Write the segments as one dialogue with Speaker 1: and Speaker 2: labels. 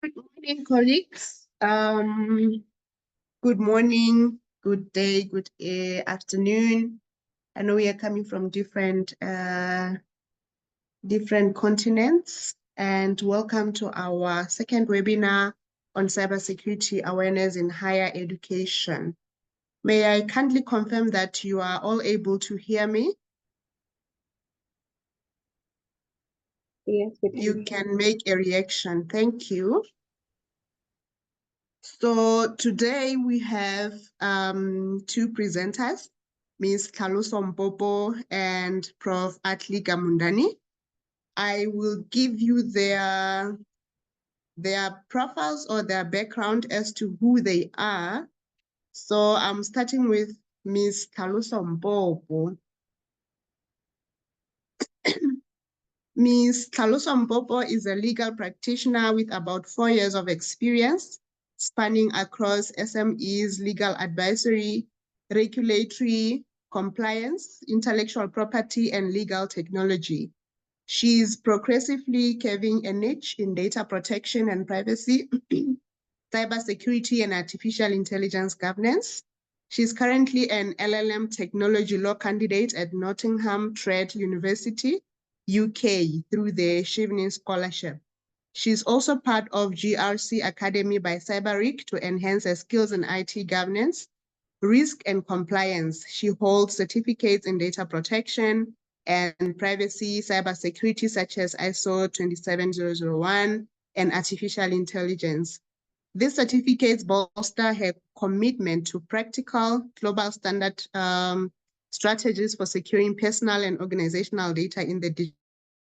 Speaker 1: Good morning, colleagues. Good morning, good day, good afternoon. I know we are coming from different continents, and welcome to our second webinar on cybersecurity awareness in higher education. May I kindly confirm that you are all able to hear me?
Speaker 2: Yes,
Speaker 1: you can make a reaction. Thank you. So today we have two presenters, Ms. Kaluso Mpopo and Prof. Atli Gamundani. I will give you their profiles or their background as to who they are. So I'm starting with Ms. Kaluso Mpopo. Ms. Kaluso Mpopo is a legal practitioner with about 4 years of experience, spanning across SMEs, legal advisory, regulatory, compliance, intellectual property, and legal technology. She is progressively carving a niche in data protection and privacy, cybersecurity, and artificial intelligence governance. She's currently an LLM technology law candidate at Nottingham Trent University, UK, through the Chevening Scholarship. She's also part of GRC Academy by CyberRic to enhance her skills in IT governance, risk and compliance. She holds certificates in data protection and privacy, cybersecurity, such as ISO 27001 and artificial intelligence. These certificates bolster her commitment to practical global standard strategies for securing personal and organizational data in the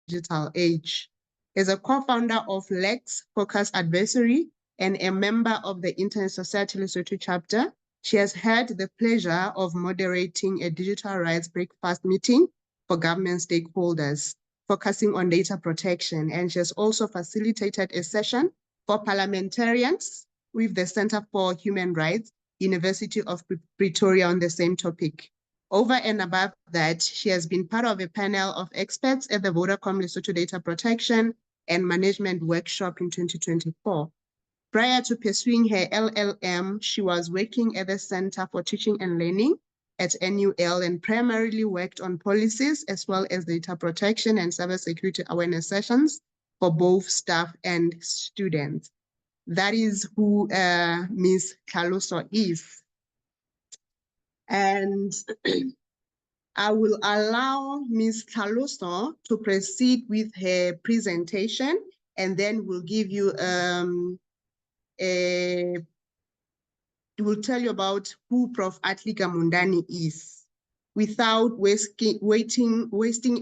Speaker 1: digital age. As a co-founder of Lex Focus Advisory and a member of the Internet Society Lesotho chapter, she has had the pleasure of moderating a digital rights breakfast meeting for government stakeholders, focusing on data protection. And she has also facilitated a session for parliamentarians with the Center for Human Rights, University of Pretoria, on the same topic. Over and above that, she has been part of a panel of experts at the Vodacom Lesotho Data Protection and Management Workshop in 2024. Prior to pursuing her LLM, she was working at the Center for Teaching and Learning at NUL and primarily worked on policies as well as data protection and cybersecurity awareness sessions for both staff and students. That is who Ms. Kaluso is. And I will allow Ms. Kaluso to proceed with her presentation, and then we'll give you will tell you about who Prof. Atli Gamundani is. Without wasting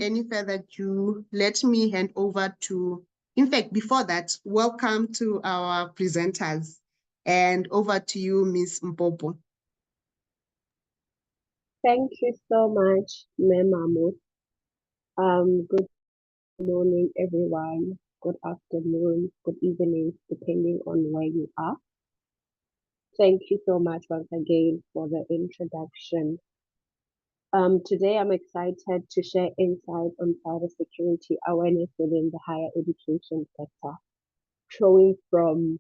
Speaker 1: any further ado, let me hand over to, in fact, before that, welcome to our presenters. And over to you, Ms. Mpopo.
Speaker 2: Thank you so much, Ma'am Mahmoud. Good morning, everyone. Good afternoon, good evening, depending on where you are. Thank you so much once again for the introduction. Today, I'm excited to share insight on cybersecurity awareness within the higher education sector, showing from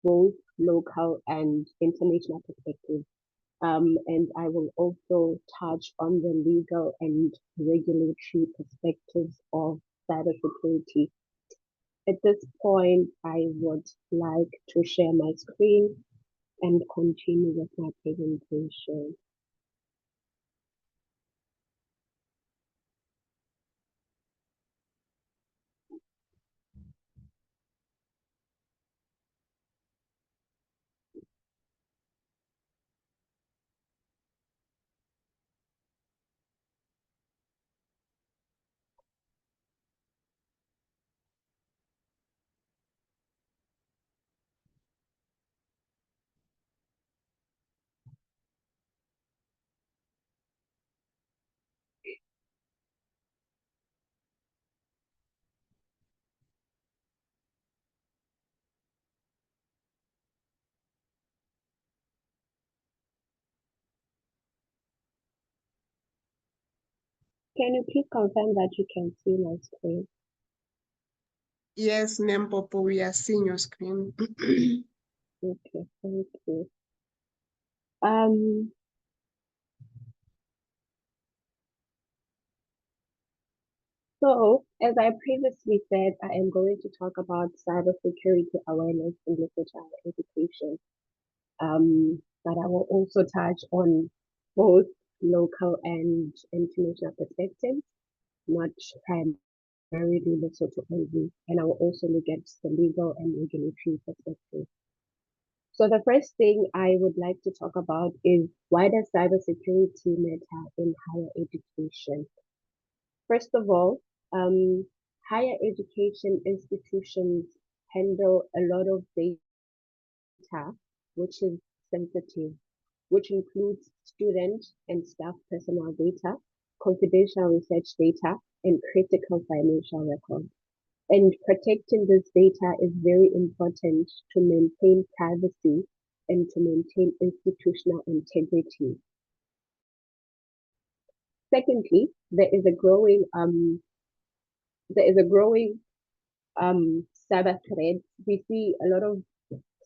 Speaker 2: both local and international perspectives. And I will also touch on the legal and regulatory perspectives of cybersecurity. At this point, I would like to share my screen and continue with my presentation. Can you please confirm that you can see my screen?
Speaker 1: Yes, Nempopo, we are seeing your screen.
Speaker 2: Okay, thank you. Um, so, as I previously said, I am going to talk about cybersecurity awareness in literature and education. But I will also touch on both local and international perspectives, not primarily Lesotho only. And I will also look at the legal and regulatory perspective. So the first thing I would like to talk about is, why does cybersecurity matter in higher education? First of all, higher education institutions handle a lot of data which is sensitive, which includes student and staff personal data, confidential research data, and critical financial records. And protecting this data is very important to maintain privacy and to maintain institutional integrity. Secondly, there is a growing cyber threat. We see a lot of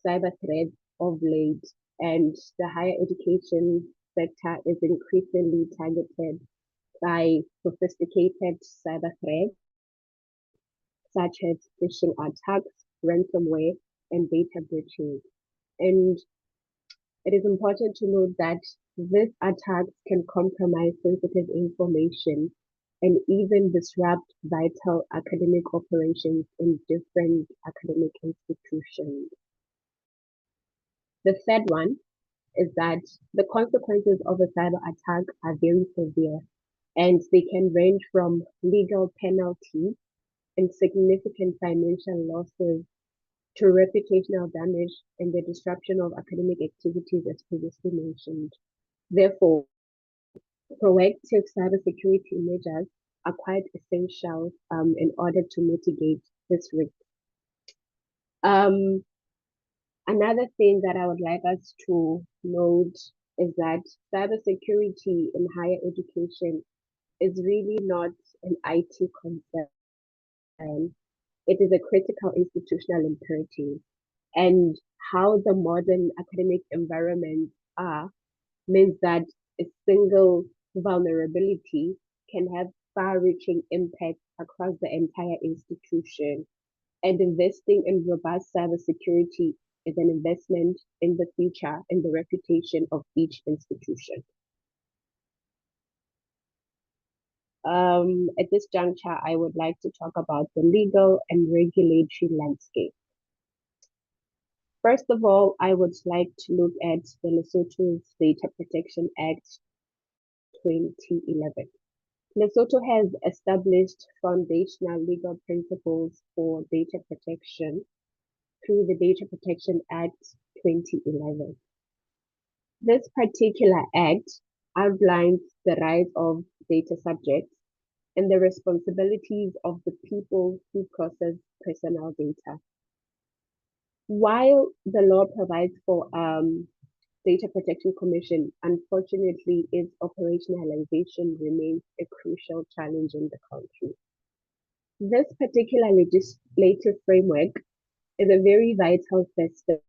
Speaker 2: cyber threats of late, and the higher education sector is increasingly targeted by sophisticated cyber threats such as phishing attacks, ransomware, and data breaches. And it is important to note that these attacks can compromise sensitive information and even disrupt vital academic operations in different academic institutions. The third one is that the consequences of a cyber attack are very severe, and they can range from legal penalties and significant financial losses to reputational damage and the disruption of academic activities, as previously mentioned. Therefore, proactive cybersecurity measures are quite essential in order to mitigate this risk. Um, Another thing that I would like us to note is that cybersecurity in higher education is really not an IT concern. It is a critical institutional imperative. And how the modern academic environments are means that a single vulnerability can have far-reaching impacts across the entire institution. And investing in robust cybersecurity is an investment in the future and the reputation of each institution. At this juncture, I would like to talk about the legal and regulatory landscape. First of all, I would like to look at the Lesotho's Data Protection Act 2011. Lesotho has established foundational legal principles for data protection through the Data Protection Act 2011. This particular act outlines the rights of data subjects and the responsibilities of the people who process personal data. While the law provides for Data Protection Commission, unfortunately, its operationalization remains a crucial challenge in the country. This particular legislative framework is a very vital first step,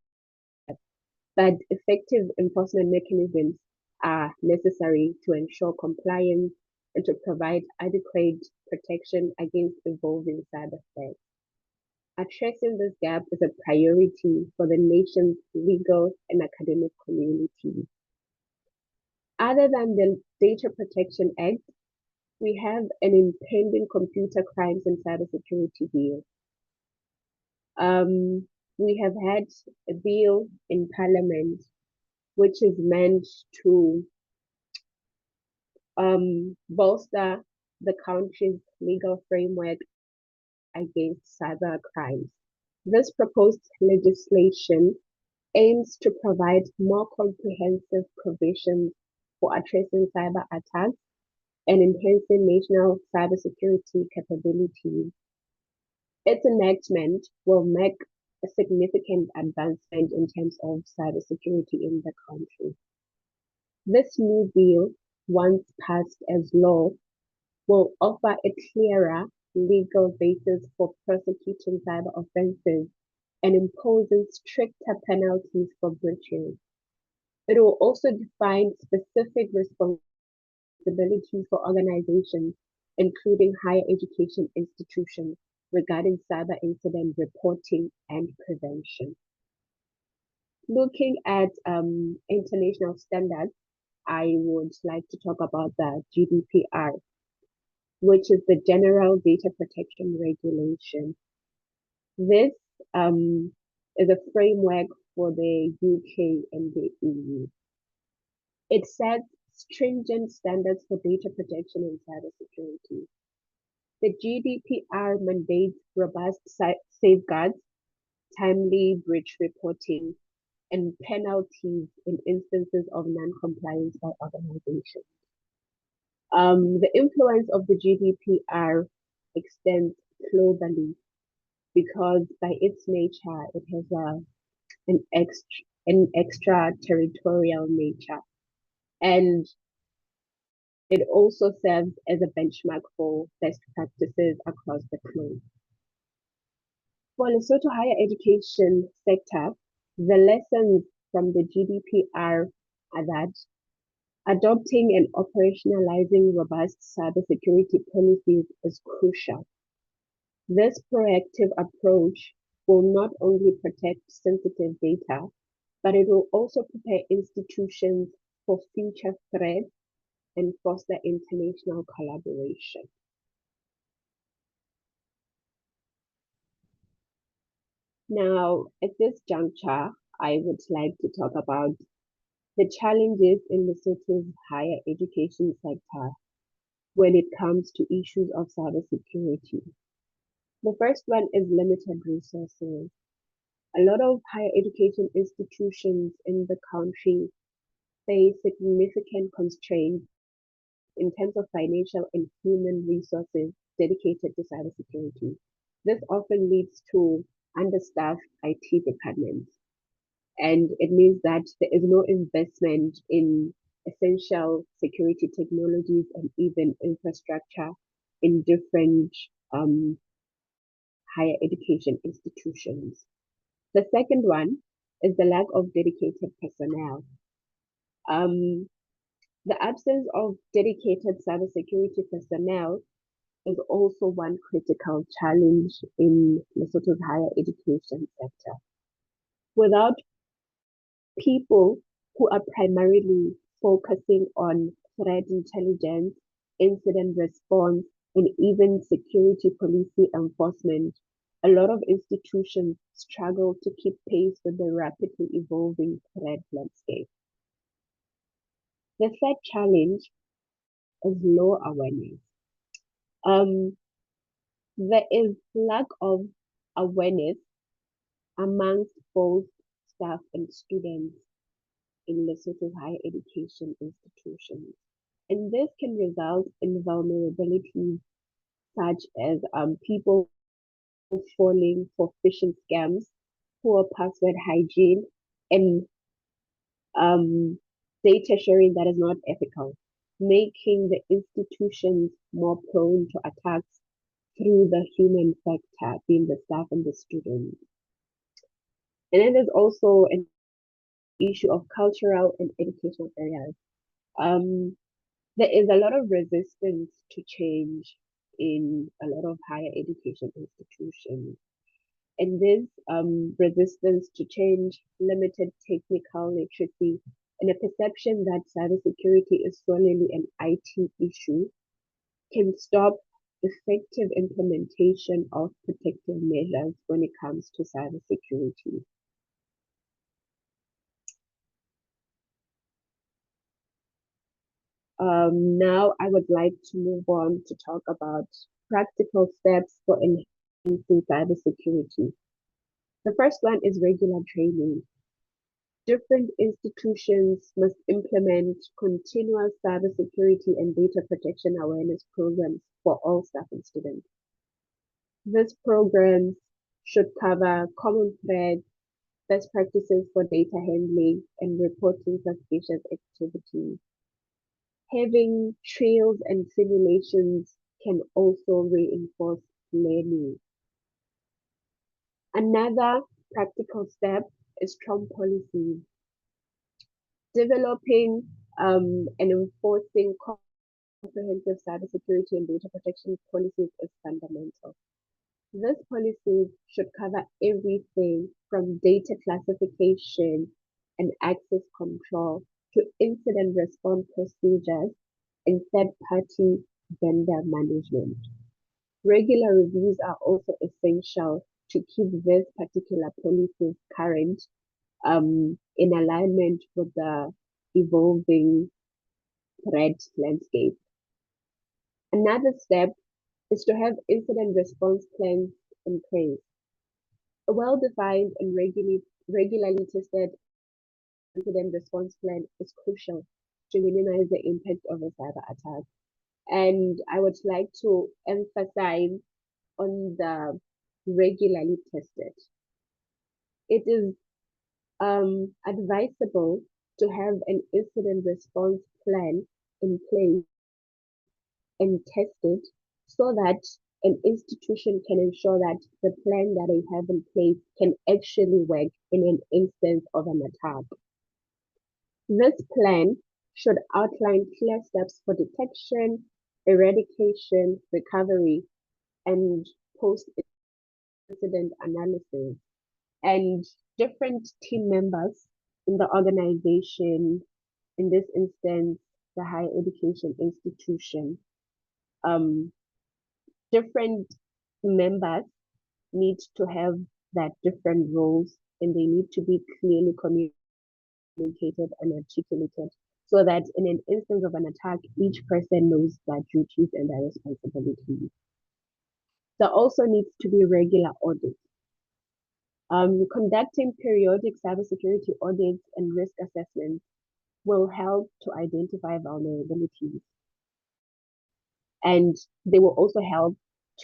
Speaker 2: but effective enforcement mechanisms are necessary to ensure compliance and to provide adequate protection against evolving cyber threats. Addressing this gap is a priority for the nation's legal and academic community. Other than the Data Protection Act, we have an impending computer crimes and cybersecurity bill. We have had a bill in Parliament which is meant to bolster the country's legal framework against cyber crimes. This proposed legislation aims to provide more comprehensive provisions for addressing cyber attacks and enhancing national cybersecurity capabilities. Its enactment will make a significant advancement in terms of cybersecurity in the country. This new bill, once passed as law, will offer a clearer legal basis for prosecuting cyber offenses and imposing stricter penalties for breaches. It will also define specific responsibilities for organizations, including higher education institutions, regarding cyber incident reporting and prevention. Looking at international standards, I would like to talk about the GDPR, which is the General Data Protection Regulation. This is a framework for the UK and the EU. It sets stringent standards for data protection and cybersecurity. The GDPR mandates robust safeguards, timely breach reporting, and penalties in instances of non-compliance by organizations. The influence of the GDPR extends globally because by its nature, it has an extraterritorial nature. And it also serves as a benchmark for best practices across the globe. For Lesotho higher education sector, the lessons from the GDPR are that adopting and operationalizing robust cybersecurity policies is crucial. This proactive approach will not only protect sensitive data, but it will also prepare institutions for future threats and foster international collaboration. Now, at this juncture, I would like to talk about the challenges in Lesotho's higher education sector when it comes to issues of cybersecurity. The first one is limited resources. A lot of higher education institutions in the country face significant constraints in terms of financial and human resources dedicated to cybersecurity. This often leads to understaffed IT departments. And it means that there is no investment in essential security technologies and even infrastructure in different higher education institutions. The second one is the lack of dedicated personnel. The absence of dedicated cybersecurity personnel is also one critical challenge in Lesotho's higher education sector. Without people who are primarily focusing on threat intelligence, incident response, and even security policy enforcement, a lot of institutions struggle to keep pace with the rapidly evolving threat landscape. The third challenge is low awareness. There is lack of awareness amongst both staff and students in Lesotho's higher education institutions. And this can result in vulnerabilities such as people falling for phishing scams, poor password hygiene, and data sharing that is not ethical, making the institutions more prone to attacks through the human factor, being the staff and the students. And then there's also an issue of cultural and educational barriers. There is a lot of resistance to change in a lot of higher education institutions. And this resistance to change, limited technical literacy, and a perception that cybersecurity is solely an IT issue can stop effective implementation of protective measures when it comes to cybersecurity. Now I would like to move on to talk about practical steps for enhancing cybersecurity. The first one is regular training. Different institutions must implement continuous cybersecurity and data protection awareness programs for all staff and students. These programs should cover common threats, best practices for data handling, and reporting suspicious activities. Having trails and simulations can also reinforce learning. Another practical step is strong policies. Developing and enforcing comprehensive cybersecurity and data protection policies is fundamental. These policies should cover everything from data classification and access control to incident response procedures and third-party vendor management. Regular reviews are also essential to keep these particular policies current, in alignment with the evolving threat landscape. Another step is to have incident response plans in place. A well-defined and regularly tested incident response plan is crucial to minimize the impact of a cyber attack. And I would like to emphasize on the regularly tested. It is advisable to have an incident response plan in place and tested so that an institution can ensure that the plan that they have in place can actually work in an instance of an attack. This plan should outline clear steps for detection, eradication, recovery, and post-incident analysis. And different team members in the organization, in this instance, the higher education institution, um, different members need to have that different roles and they need to be clearly communicated and articulated so that in an instance of an attack, each person knows their duties and their responsibilities. There also needs to be regular audits. Conducting periodic cybersecurity audits and risk assessments will help to identify vulnerabilities. And they will also help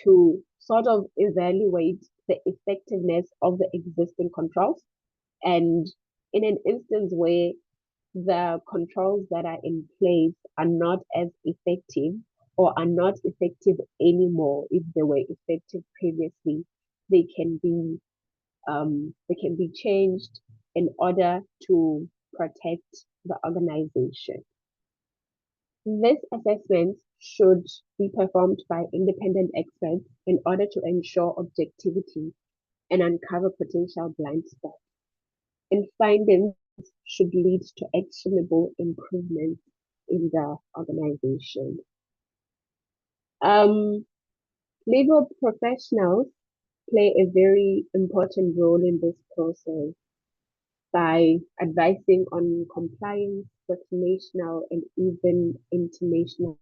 Speaker 2: to sort of evaluate the effectiveness of the existing controls. And in an instance where the controls that are in place are not as effective or are not effective anymore if they were effective previously, they can be changed in order to protect the organization. This assessment should be performed by independent experts in order to ensure objectivity and uncover potential blind spots. And findings should lead to actionable improvements in the organization. Legal professionals play a very important role in this process by advising on compliance with national and even international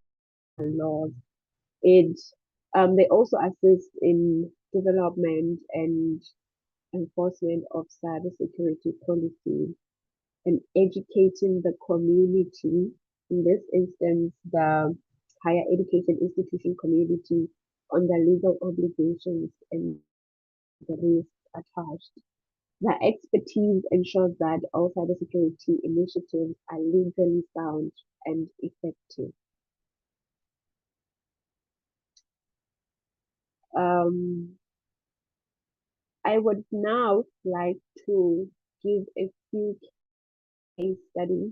Speaker 2: laws. They also assist in development and enforcement of cybersecurity policy and educating the community, in this instance, the higher education institution community, on the legal obligations and the risks attached. The expertise ensures that all cybersecurity initiatives are legally sound and effective. I would now like to give a few case studies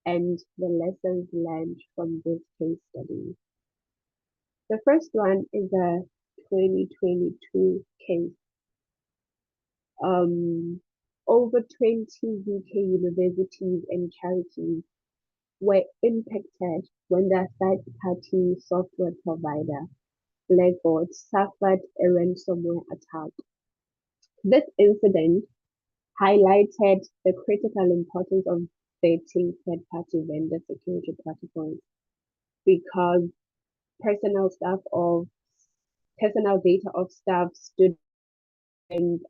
Speaker 2: and the lessons learned from this case study. The first one is a 2022 case. Over 20 UK universities and charities were impacted when their third-party software provider, Blackboard, suffered a ransomware attack. This incident highlighted the critical importance of vetting third-party vendor security protocols because personal data of staff, students,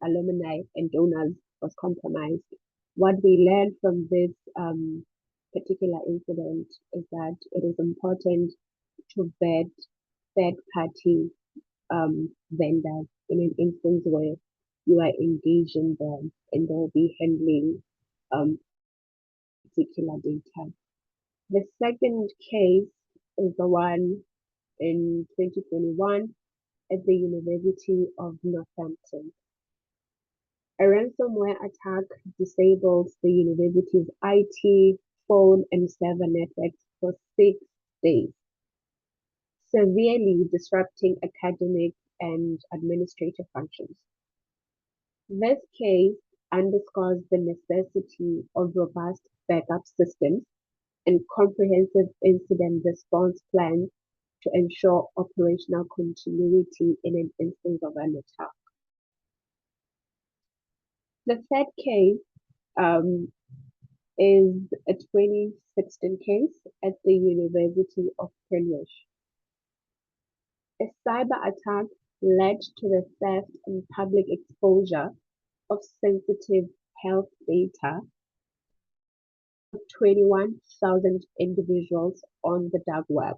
Speaker 2: alumni, and donors was compromised. What we learned from this particular incident is that it is important to vet third-party vendors in an instance where you are engaging them and they'll be handling particular data. The second case is the one in 2021 at the University of Northampton. A ransomware attack disabled the university's IT, phone, and server networks for 6 days, severely disrupting academic and administrative functions. This case underscores the necessity of robust backup systems and comprehensive incident response plans to ensure operational continuity in an instance of an attack. The third case is a 2016 case at the University of Cambridge. A cyber attack led to the theft and public exposure of sensitive health data of 21,000 individuals on the dark web.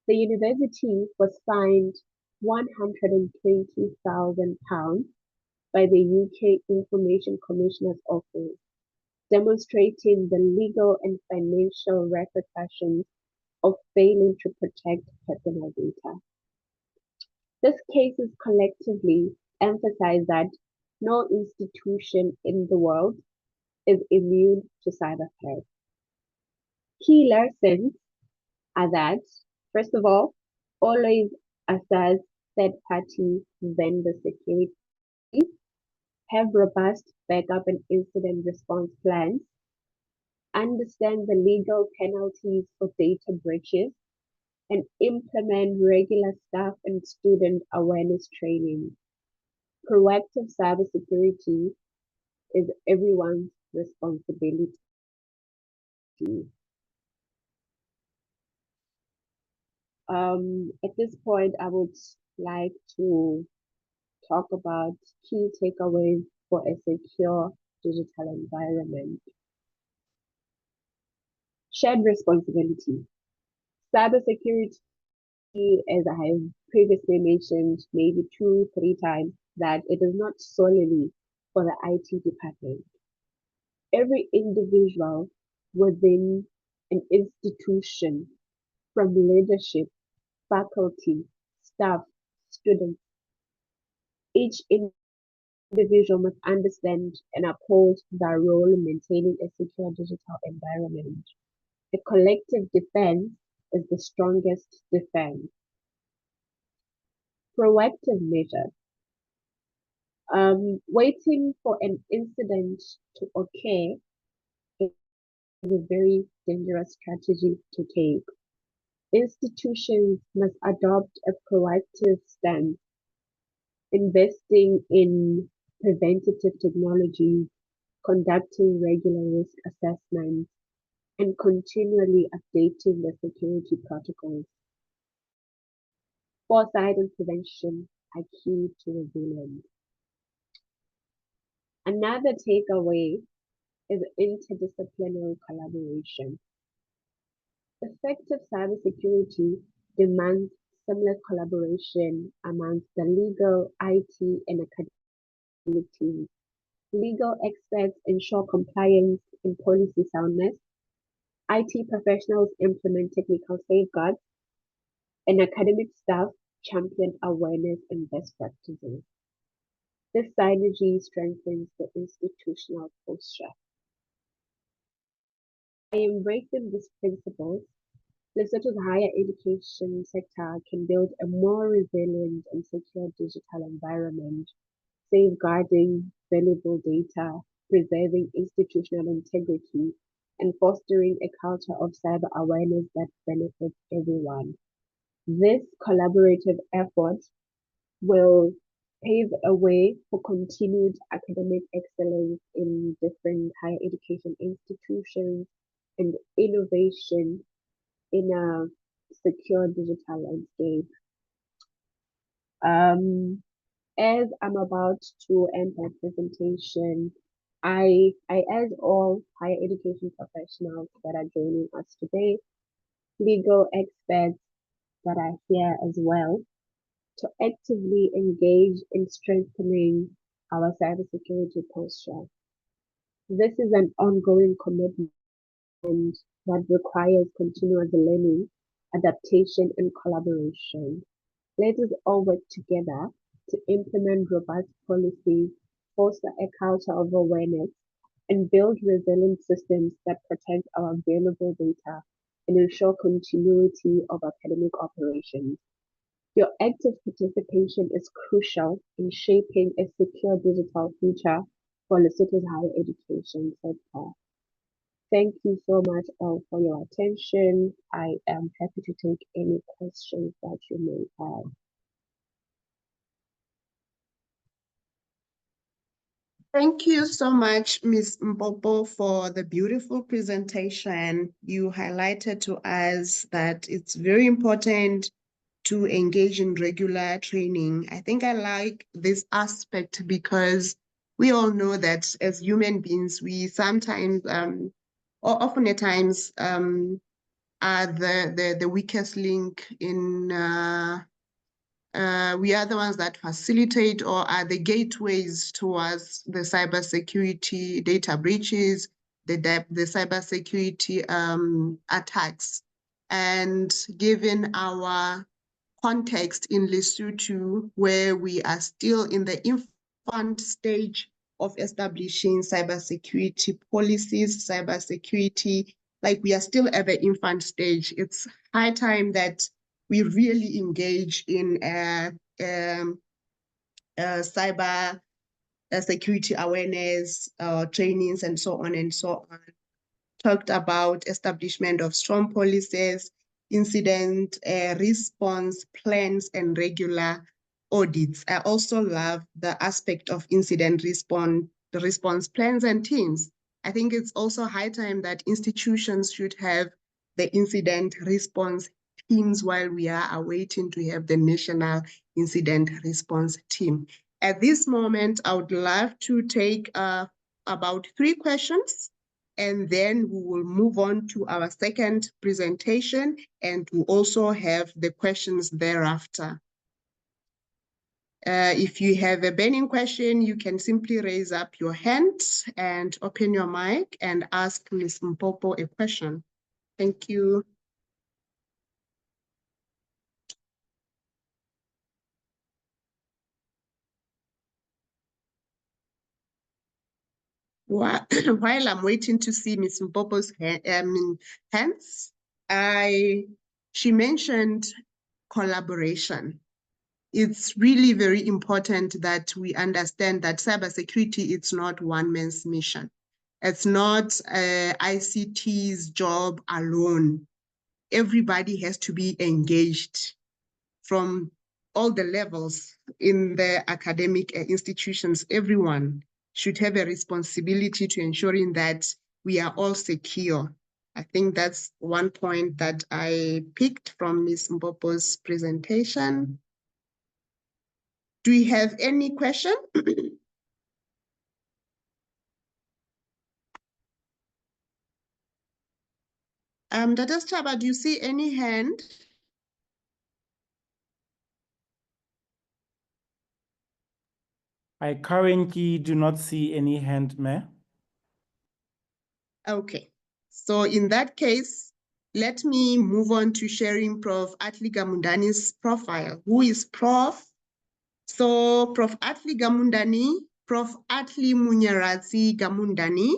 Speaker 2: The university was fined £120,000 by the UK Information Commissioner's Office, demonstrating the legal and financial repercussions of failing to protect personal data. These cases collectively emphasize that no institution in the world is immune to cyber threats. Key lessons are that, first of all, always assess third-party vendor security, have robust backup and incident response plans, understand the legal penalties for data breaches, and implement regular staff and student awareness training. Proactive cybersecurity is everyone's responsibility. At this point, I would like to talk about key takeaways for a secure digital environment. Shared responsibility. Cybersecurity, as I have previously mentioned, maybe 2-3 times, that it is not solely for the IT department. Every individual within an institution, from leadership, faculty, staff, students, each individual must understand and uphold their role in maintaining a secure digital environment. A collective defense is the strongest defense. Proactive measures. Waiting for an incident to occur is a very dangerous strategy to take. Institutions must adopt a proactive stance, investing in preventative technologies, conducting regular risk assessments, and continually updating the security protocols. Foresight and prevention are key to resilience. Another takeaway is interdisciplinary collaboration. Effective cybersecurity demands seamless collaboration amongst the legal, IT, and academic teams. Legal experts ensure compliance and policy soundness. IT professionals implement technical safeguards, and academic staff champion awareness and best practices. This synergy strengthens the institutional posture. By embracing these principles, Lesotho's higher education sector can build a more resilient and secure digital environment, safeguarding valuable data, preserving institutional integrity, and fostering a culture of cyber awareness that benefits everyone. This collaborative effort will pave a way for continued academic excellence in different higher education institutions and innovation in a secure digital landscape. As I'm about to end my presentation, I urge all higher education professionals that are joining us today, legal experts that are here as well, to actively engage in strengthening our cybersecurity posture. This is an ongoing commitment that requires continuous learning adaptation, and collaboration. Let us all work together to implement robust policies, foster a culture of awareness, and build resilient systems that protect our valuable data and ensure continuity of academic operations. Your active participation is crucial in shaping a secure digital future for Lesotho's higher education sector. Thank you so much all for your attention. I am happy to take any questions that you may have.
Speaker 1: Thank you so much, Ms. Mpopo, for the beautiful presentation. You highlighted to us that it's very important to engage in regular training. I think I like this aspect because we all know that as human beings, we sometimes, or often at times, are the weakest link in we are the ones that facilitate or are the gateways towards the cybersecurity data breaches, the cybersecurity attacks. And given our context in Lesotho, where we are still in the infant stage of establishing cybersecurity policies, cybersecurity, like we are still at the infant stage. It's high time that we really engage in cyber security awareness trainings and so on and so on. Talked about establishment of strong policies, incident response plans, and regular audits. I also love the aspect of incident response plans and teams. I think it's also high time that institutions should have the incident response teams while we are awaiting to have the national incident response team. At this moment, I would love to take about 3 questions, and then we will move on to our second presentation, and we'll also have the questions thereafter. If you have a burning question, you can simply raise up your hand and open your mic and ask Ms. Mpopo a question. Thank you. While I'm waiting to see Ms. Mpopo's hands, she mentioned collaboration. It's really very important that we understand that cybersecurity is not one man's mission. It's not ICT's job alone. Everybody has to be engaged from all the levels in the academic institutions. Everyone should have a responsibility to ensuring that we are all secure. I think that's one point that I picked from Ms. Mpopo's presentation. Do we have any question? Dr. Straba, do you see any hand?
Speaker 3: I currently do not see any hand, Mayor.
Speaker 1: Okay, so in that case, let me move on to sharing Prof. Atli Gamundani's profile. Who is Prof? So Prof. Atli Gamundani, Prof. Atli Munyaradzi Gamundani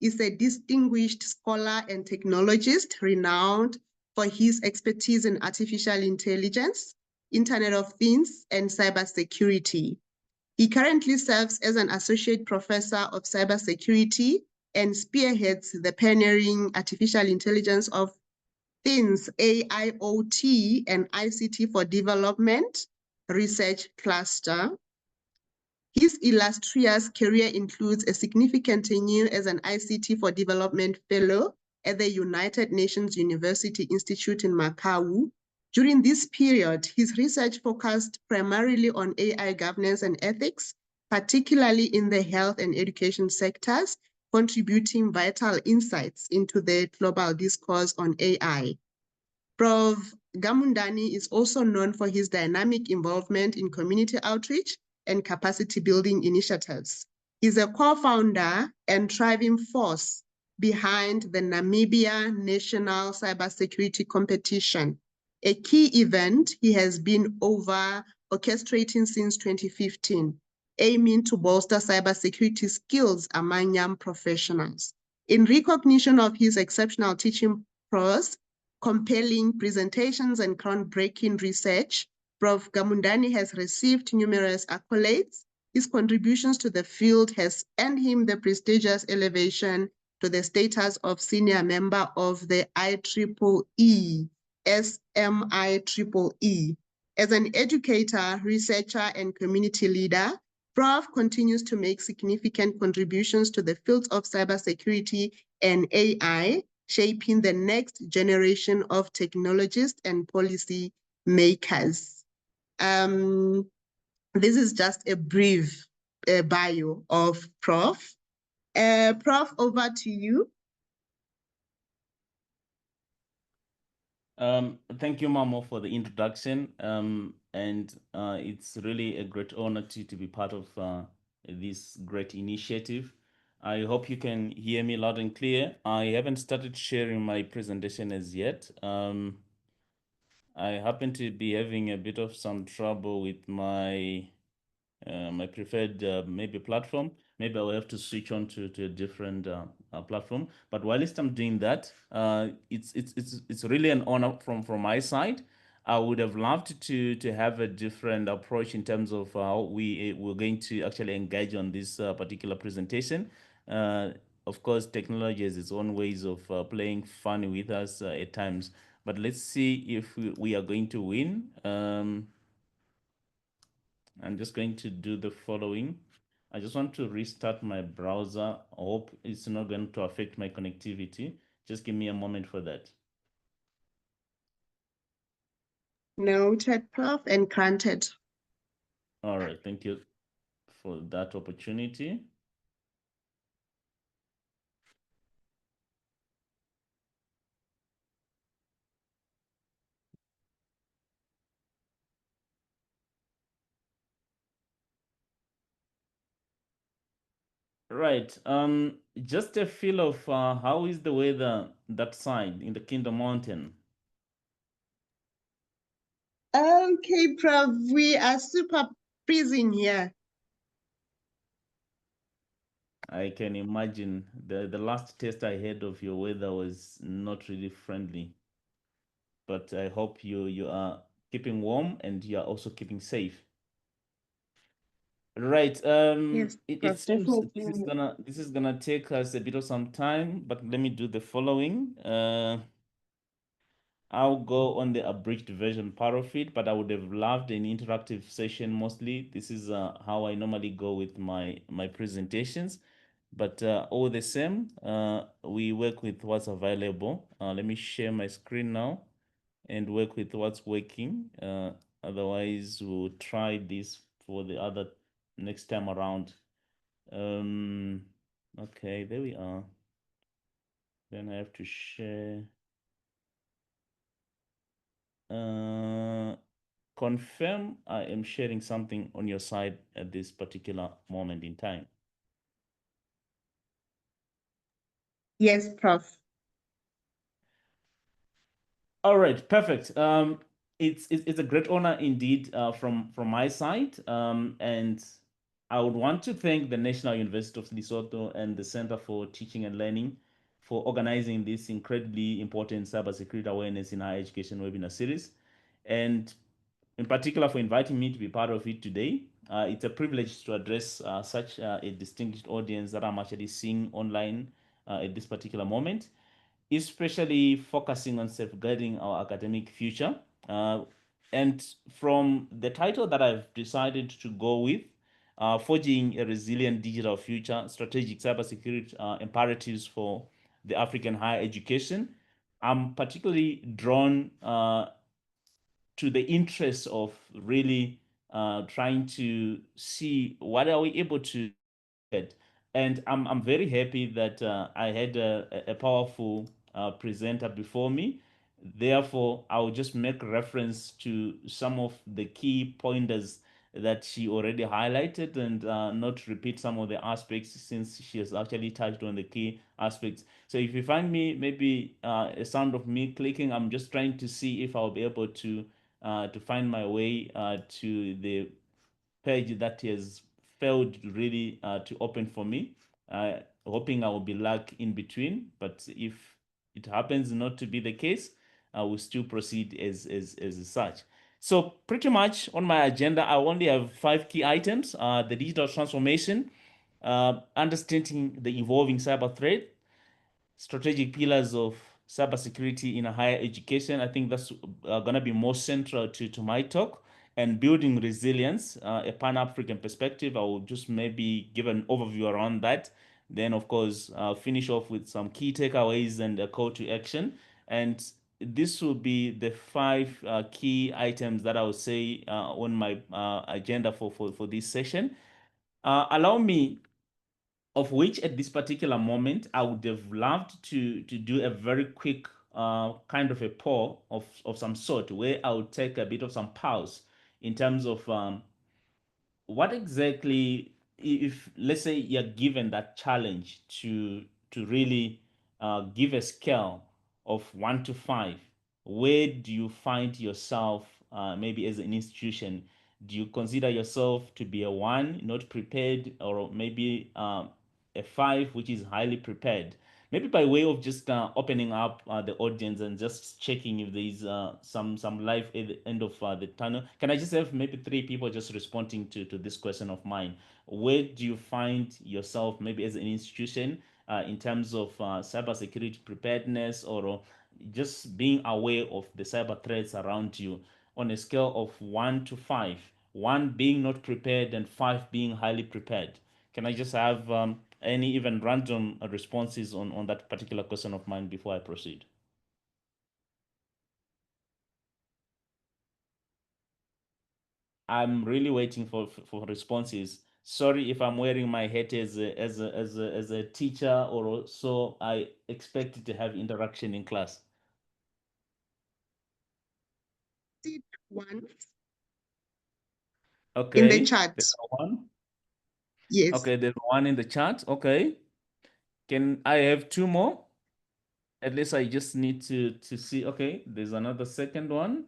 Speaker 1: is a distinguished scholar and technologist renowned for his expertise in artificial intelligence, Internet of Things, and cybersecurity. He currently serves as an associate professor of cybersecurity and spearheads the pioneering artificial intelligence of things, AIoT, and ICT for development research cluster. His illustrious career includes a significant tenure as an ICT for Development Fellow at the United Nations University Institute in Macau. During this period, his research focused primarily on AI governance and ethics, particularly in the health and education sectors, contributing vital insights into the global discourse on AI. Prof. Gamundani is also known for his dynamic involvement in community outreach and capacity building initiatives. He's a co-founder and driving force behind the Namibia National Cybersecurity Competition, a key event he has been orchestrating since 2015, aiming to bolster cybersecurity skills among young professionals. In recognition of his exceptional teaching prowess, compelling presentations, and groundbreaking research, Prof. Gamundani has received numerous accolades. His contributions to the field has earned him the prestigious elevation to the status of senior member of the IEEE, SMIEEE. As an educator, researcher, and community leader, Prof continues to make significant contributions to the fields of cybersecurity and AI, shaping the next generation of technologists and policy makers. This is just a brief bio of Prof. Prof, over to you.
Speaker 3: Thank you, Mamo, for the introduction. And it's really a great honor to be part of this great initiative. I hope you can hear me loud and clear. I haven't started sharing my presentation as yet. I happen to be having a bit of some trouble with my my preferred maybe platform. Maybe I will have to switch on to a different platform. But whilst I'm doing that, it's really an honor from my side. I would have loved to have a different approach in terms of how we're going to actually engage on this particular presentation. Of course, technology has its own ways of playing funny with us at times. But let's see if we are going to win. I'm just going to do the following. I just want to restart my browser. I hope it's not going to affect my connectivity. Just give me a moment for that.
Speaker 1: Noted, Prof, and granted.
Speaker 3: All right, thank you for that opportunity. Right. Just a feel of how is the weather that side in the Kingdom Mountain?
Speaker 1: Okay, Prof, we are super freezing here.
Speaker 3: I can imagine the last test I had of your weather was not really friendly. But I hope you are keeping warm and you are also keeping safe. Right.
Speaker 1: Yes,
Speaker 3: It
Speaker 1: Prof,
Speaker 3: seems
Speaker 1: definitely.
Speaker 3: this is gonna take us a bit of some time, but let me do the following. I'll go on the abridged version part of it, but I would have loved an interactive session mostly. This is how I normally go with my presentations. But all the same, we work with what's available. Let me share my screen now and work with what's working. Otherwise, we'll try this for the other next time around. Okay, there we are. Then I have to share. Confirm I am sharing something on your side at this particular moment in time.
Speaker 1: Yes, Prof.
Speaker 3: All right, perfect. It's a great honor indeed from my side, and I would want to thank the National University of Lesotho and the Center for Teaching and Learning for organizing this incredibly important cybersecurity awareness in higher education webinar series, and in particular for inviting me to be part of it today. It's a privilege to address such a distinguished audience that I'm actually seeing online at this particular moment, especially focusing on safeguarding our academic future. And from the title that I've decided to go with, Forging a Resilient Digital Future, Strategic Cybersecurity Imperatives for the African Higher Education, I'm particularly drawn to the interest of really trying to see what are we able to get. And I'm very happy that I had a powerful presenter before me. Therefore, I'll just make reference to some of the key pointers that she already highlighted and not repeat some of the aspects since she has actually touched on the key aspects. So if you find me maybe a sound of me clicking, I'm just trying to see if I'll be able to find my way to the page that has failed really to open for me. Hoping I will be luck in between, but if it happens not to be the case, I will still proceed as such. So pretty much on my agenda, I only have 5 key items: the digital transformation, understanding the evolving cyber threat, strategic pillars of cybersecurity in a higher education. I think that's going to be more central to my talk, and building resilience, a Pan-African perspective. I will just maybe give an overview around that. Then, of course, finish off with some key takeaways and a call to action. And this will be the 5 key items that I would say on my agenda for this session. Allow me, of which at this particular moment I would have loved to do a very quick kind of a poll of some sort, where I would take a bit of some pause in terms of what exactly, if let's say you're given that challenge to really give a scale of 1 to 5, where do you find yourself, maybe as an institution? Do you consider yourself to be a 1, not prepared, or maybe a 5, which is highly prepared? Maybe by way of just opening up the audience and just checking if there is some life at the end of the tunnel. Can I just have maybe 3 people just responding to this question of mine? Where do you find yourself, maybe as an institution, in terms of cybersecurity preparedness, or just being aware of the cyber threats around you, on a scale of 1 to 5? 1 being not prepared and 5 being highly prepared. Can I just have any even random responses on that particular question of mine before I proceed? I'm really waiting for responses. Sorry if I'm wearing my hat as a teacher, or so I expect to have interaction in class.
Speaker 1: Did one
Speaker 3: Okay.
Speaker 1: in the chat.
Speaker 3: There's one.
Speaker 1: Yes.
Speaker 3: Okay, there's one in the chat. Okay. Can I have 2 more? At least I just need to see. Okay, there's another second one.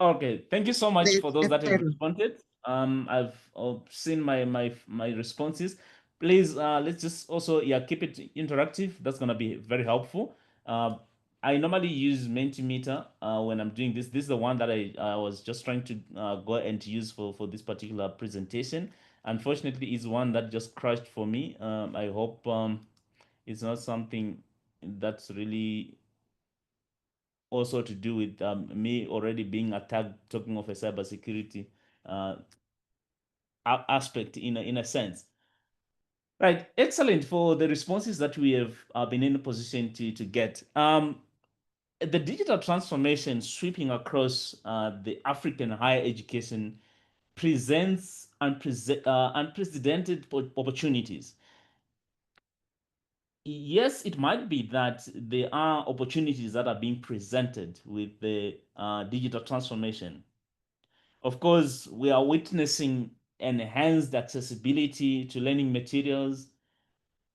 Speaker 3: Okay, thank you so much for those
Speaker 1: There's a
Speaker 3: that have
Speaker 1: third.
Speaker 3: responded. I've seen my responses. Please, let's just also, yeah, keep it interactive. That's gonna be very helpful. I normally use Mentimeter when I'm doing this. This is the one that I was just trying to go and use for this particular presentation. Unfortunately, it's one that just crashed for me. I hope it's not something that's really also to do with me already being attacked, talking of a cybersecurity uh, aspect in a sense. Right, excellent for the responses that we have been in a position to get. The digital transformation sweeping across the African higher education presents unprecedented opportunities. Yes, it might be that there are opportunities that are being presented with the digital transformation. Of course, we are witnessing enhanced accessibility to learning materials,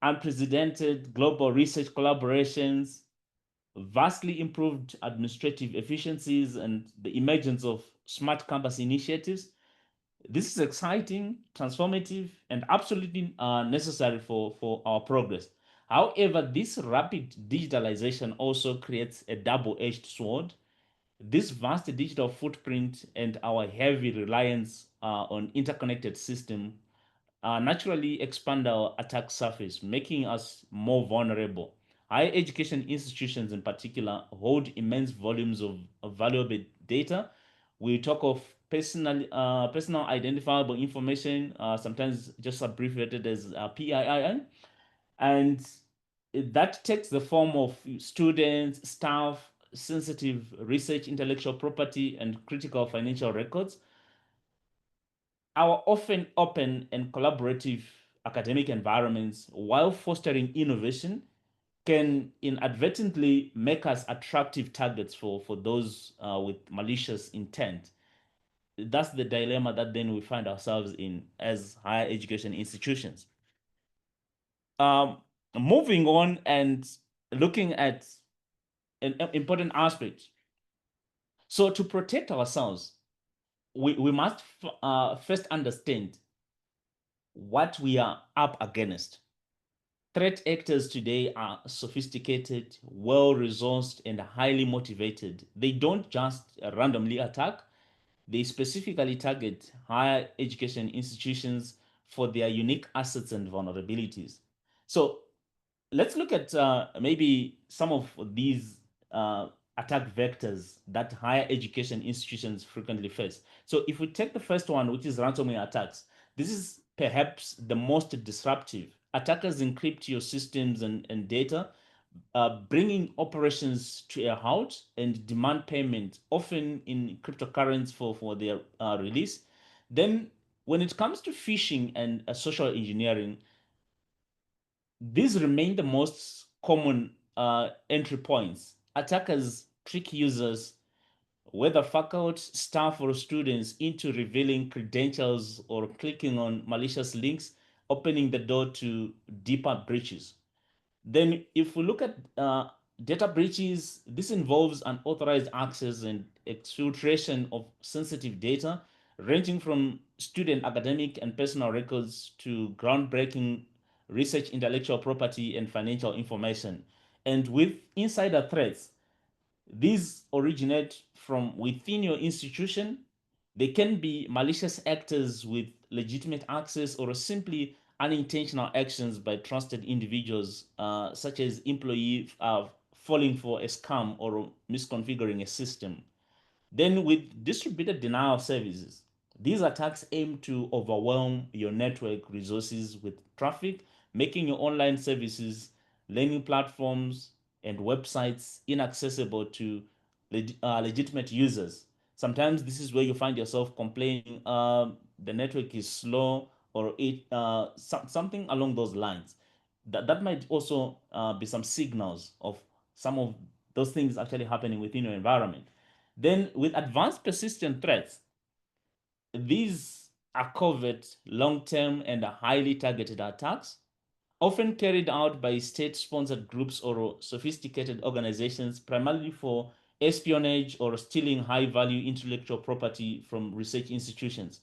Speaker 3: unprecedented global research collaborations, vastly improved administrative efficiencies, and the emergence of smart campus initiatives. This is exciting, transformative, and absolutely necessary for our progress. However, this rapid digitalization also creates a double-edged sword. This vast digital footprint and our heavy reliance on interconnected system naturally expand our attack surface, making us more vulnerable. Higher education institutions, in particular, hold immense volumes of valuable data. We talk of personal identifiable information, sometimes just abbreviated as PII, and that takes the form of students, staff, sensitive research, intellectual property, and critical financial records. Our often open and collaborative academic environments, while fostering innovation, can inadvertently make us attractive targets for those with malicious intent. That's the dilemma that then we find ourselves in as higher education institutions. Moving on and looking at an important aspect. So to protect ourselves, we must first understand what we are up against. Threat actors today are sophisticated, well-resourced, and highly motivated. They don't just randomly attack, they specifically target higher education institutions for their unique assets and vulnerabilities. So let's look at maybe some of these attack vectors that higher education institutions frequently face. So if we take the first one, which is ransomware attacks, this is perhaps the most disruptive. Attackers encrypt your systems and data, bringing operations to a halt and demand payment, often in cryptocurrency for their release. Then when it comes to phishing and social engineering, these remain the most common entry points. Attackers trick users, whether faculty, staff, or students, into revealing credentials or clicking on malicious links, opening the door to deeper breaches. Then, if we look at data breaches, this involves unauthorized access and exfiltration of sensitive data, ranging from student academic and personal records to groundbreaking research, intellectual property, and financial information. And with insider threats, these originate from within your institution. They can be malicious actors with legitimate access or simply unintentional actions by trusted individuals, such as employee falling for a scam or misconfiguring a system. Then, with distributed denial of services, these attacks aim to overwhelm your network resources with traffic, making your online services, learning platforms, and websites inaccessible to legitimate users. Sometimes this is where you find yourself complaining the network is slow or something along those lines. That might also be some signals of some of those things actually happening within your environment. Then, with advanced persistent threats, these are covert, long term, and highly targeted attacks, often carried out by state sponsored groups or sophisticated organizations, primarily for espionage or stealing high value intellectual property from research institutions.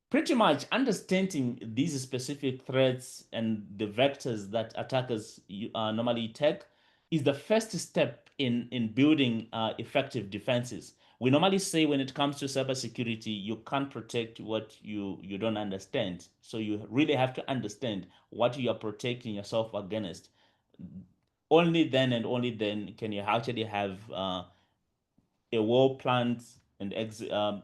Speaker 3: Pretty much understanding these specific threats and the vectors that attackers normally take is the first step in building effective defenses. We normally say when it comes to cybersecurity, you can't protect what you don't understand. So you really have to understand what you are protecting yourself against. Only then and only then can you actually have a well planned and a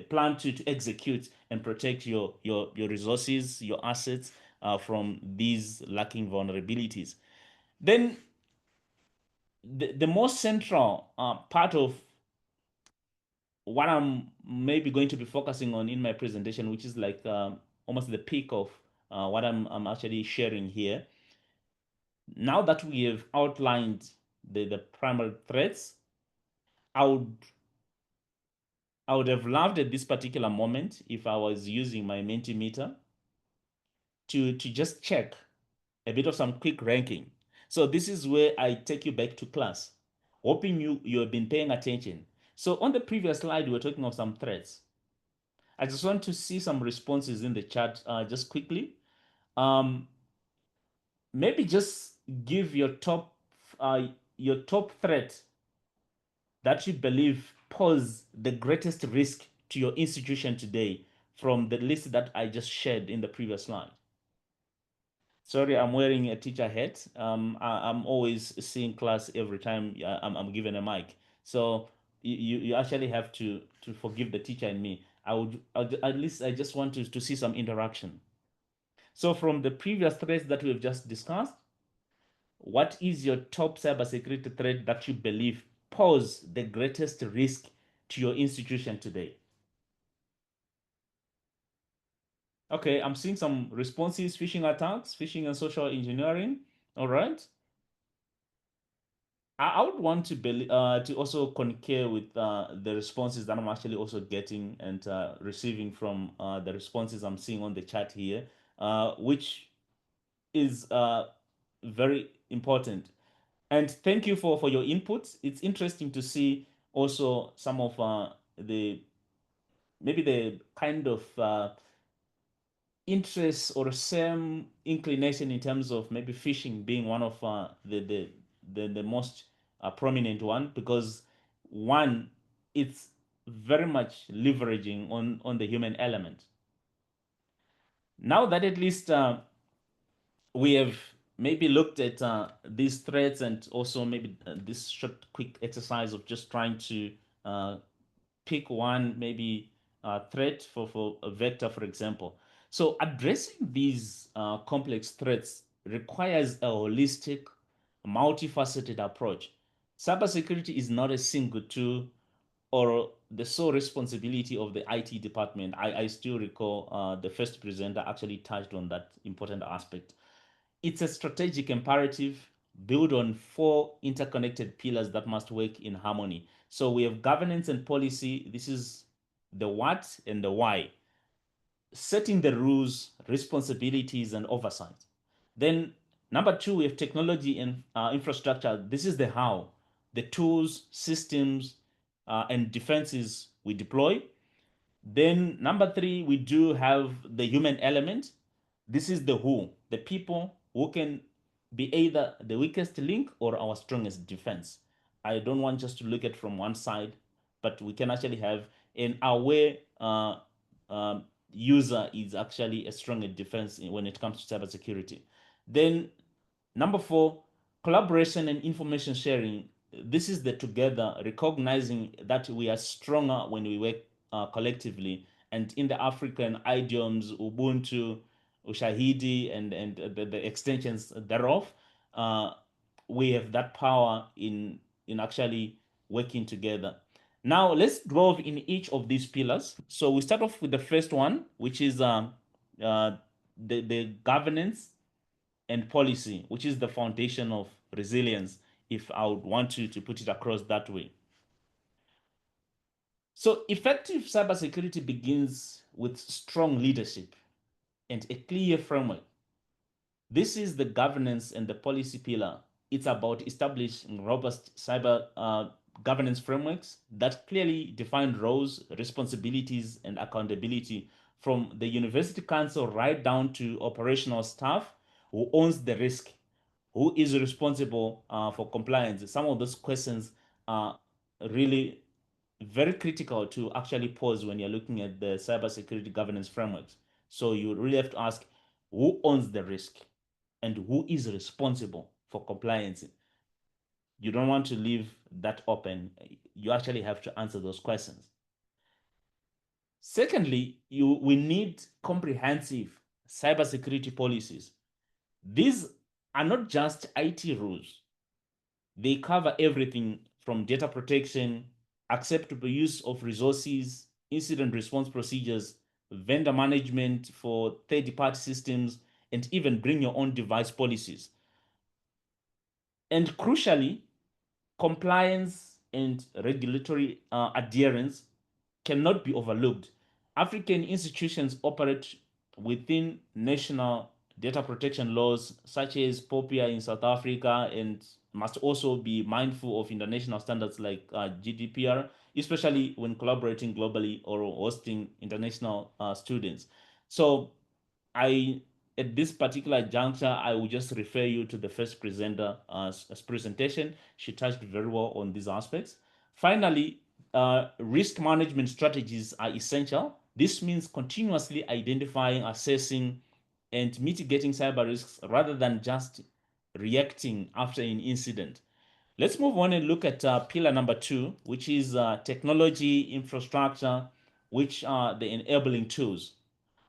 Speaker 3: plan to execute and protect your resources, your assets from these lacking vulnerabilities. Then the most central part of what I'm maybe going to be focusing on in my presentation, which is like almost the peak of what I'm actually sharing here. Now that we have outlined the primary threats, I would I would have loved at this particular moment if I was using my Mentimeter to just check a bit of some quick ranking. So this is where I take you back to class, hoping you have been paying attention. So on the previous slide, we were talking of some threats. I just want to see some responses in the chat just quickly. Maybe just give your top threat that you believe pose the greatest risk to your institution today from the list that I just shared in the previous slide. Sorry, I'm wearing a teacher hat. I'm always seeing class every time I'm given a mic. So you actually have to forgive the teacher in me. At least I just want to see some interaction. So from the previous threats that we've just discussed, what is your top cybersecurity threat that you believe pose the greatest risk to your institution today? Okay, I'm seeing some responses: phishing attacks, phishing and social engineering, All right. I would want to also concur with the responses that I'm actually also getting and receiving from the responses I'm seeing on the chat here, which is very important. And thank you for your inputs. It's interesting to see also some of the maybe the kind of interest or same inclination in terms of maybe fishing being one of the most prominent one, because one, it's very much leveraging on the human element. Now that at least we have maybe looked at these threats, and also maybe this short quick exercise of just trying to pick one maybe threat for a vector, for example. So addressing these complex threats requires a holistic, multifaceted approach. Cybersecurity is not a single tool or the sole responsibility of the IT department. I still recall the first presenter actually touched on that important aspect. It's a strategic imperative built on four interconnected pillars that must work in harmony. So we have governance and policy. This is the what and the why. Setting the rules, responsibilities, and oversight. Then, number two, we have technology and infrastructure. This is the how, the tools, systems, and defenses we deploy. Then, number three, we do have the human element. This is the who, the people who can be either the weakest link or our strongest defense. I don't want just to look at from one side, but we can actually have an aware user is actually a stronger defense when it comes to cybersecurity. Then number four, collaboration and information sharing. This is the together, recognizing that we are stronger when we work collectively. And in the African idioms, Ubuntu, Ushahidi, and the extensions thereof, uh, we have that power in actually working together. Now let's delve in each of these pillars. So we start off with the first one, which is the governance and policy, which is the foundation of resilience, if I would want to put it across that way. So effective cybersecurity begins with strong leadership and a clear framework. This is the governance and the policy pillar. It's about establishing robust cyber governance frameworks that clearly define roles, responsibilities, and accountability, from the university council right down to operational staff. Who owns the risk? Who is responsible for compliance? Some of those questions are really very critical to actually pose when you're looking at the cybersecurity governance frameworks. So you really have to ask, who owns the risk and who is responsible for compliance? You don't want to leave that open. You actually have to answer those questions. Secondly, we need comprehensive cybersecurity policies. These are not just IT rules. They cover everything from data protection, acceptable use of resources, incident response procedures, vendor management for third-party systems, and even bring your own device policies. And crucially, compliance and regulatory adherence cannot be overlooked. African institutions operate within national data protection laws, such as POPIA in South Africa, and must also be mindful of international standards like GDPR, especially when collaborating globally or hosting international students. So I, at this particular juncture, I will just refer you to the first presenter as presentation. She touched very well on these aspects. Finally, risk management strategies are essential. This means continuously identifying, assessing, and mitigating cyber risks rather than just reacting after an incident. Let's move on and look at pillar number two, which is technology infrastructure, which are the enabling tools.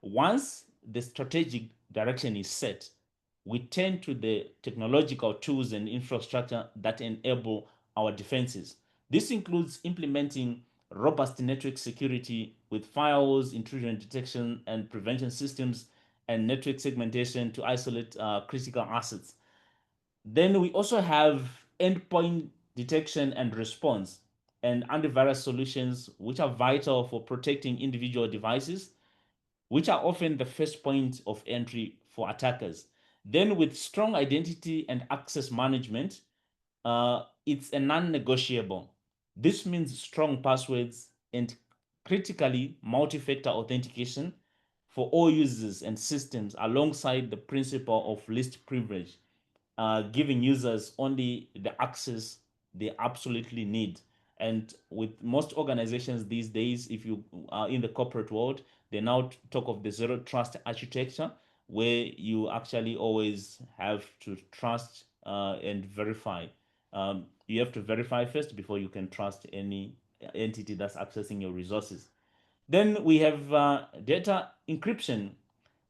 Speaker 3: Once the strategic direction is set, we turn to the technological tools and infrastructure that enable our defenses. This includes implementing robust network security with firewalls, intrusion detection and prevention systems, and network segmentation to isolate critical assets. Then we also have endpoint detection and response and antivirus solutions, which are vital for protecting individual devices, which are often the first point of entry for attackers. Then, with strong identity and access management, it's a non-negotiable. This means strong passwords and critically multi-factor authentication for all users and systems alongside the principle of least privilege, giving users only the access they absolutely need. And with most organizations these days, if you are in the corporate world, they now talk of the zero trust architecture, where you actually always have to trust and verify. You have to verify first before you can trust any entity that's accessing your resources. Then we have data encryption,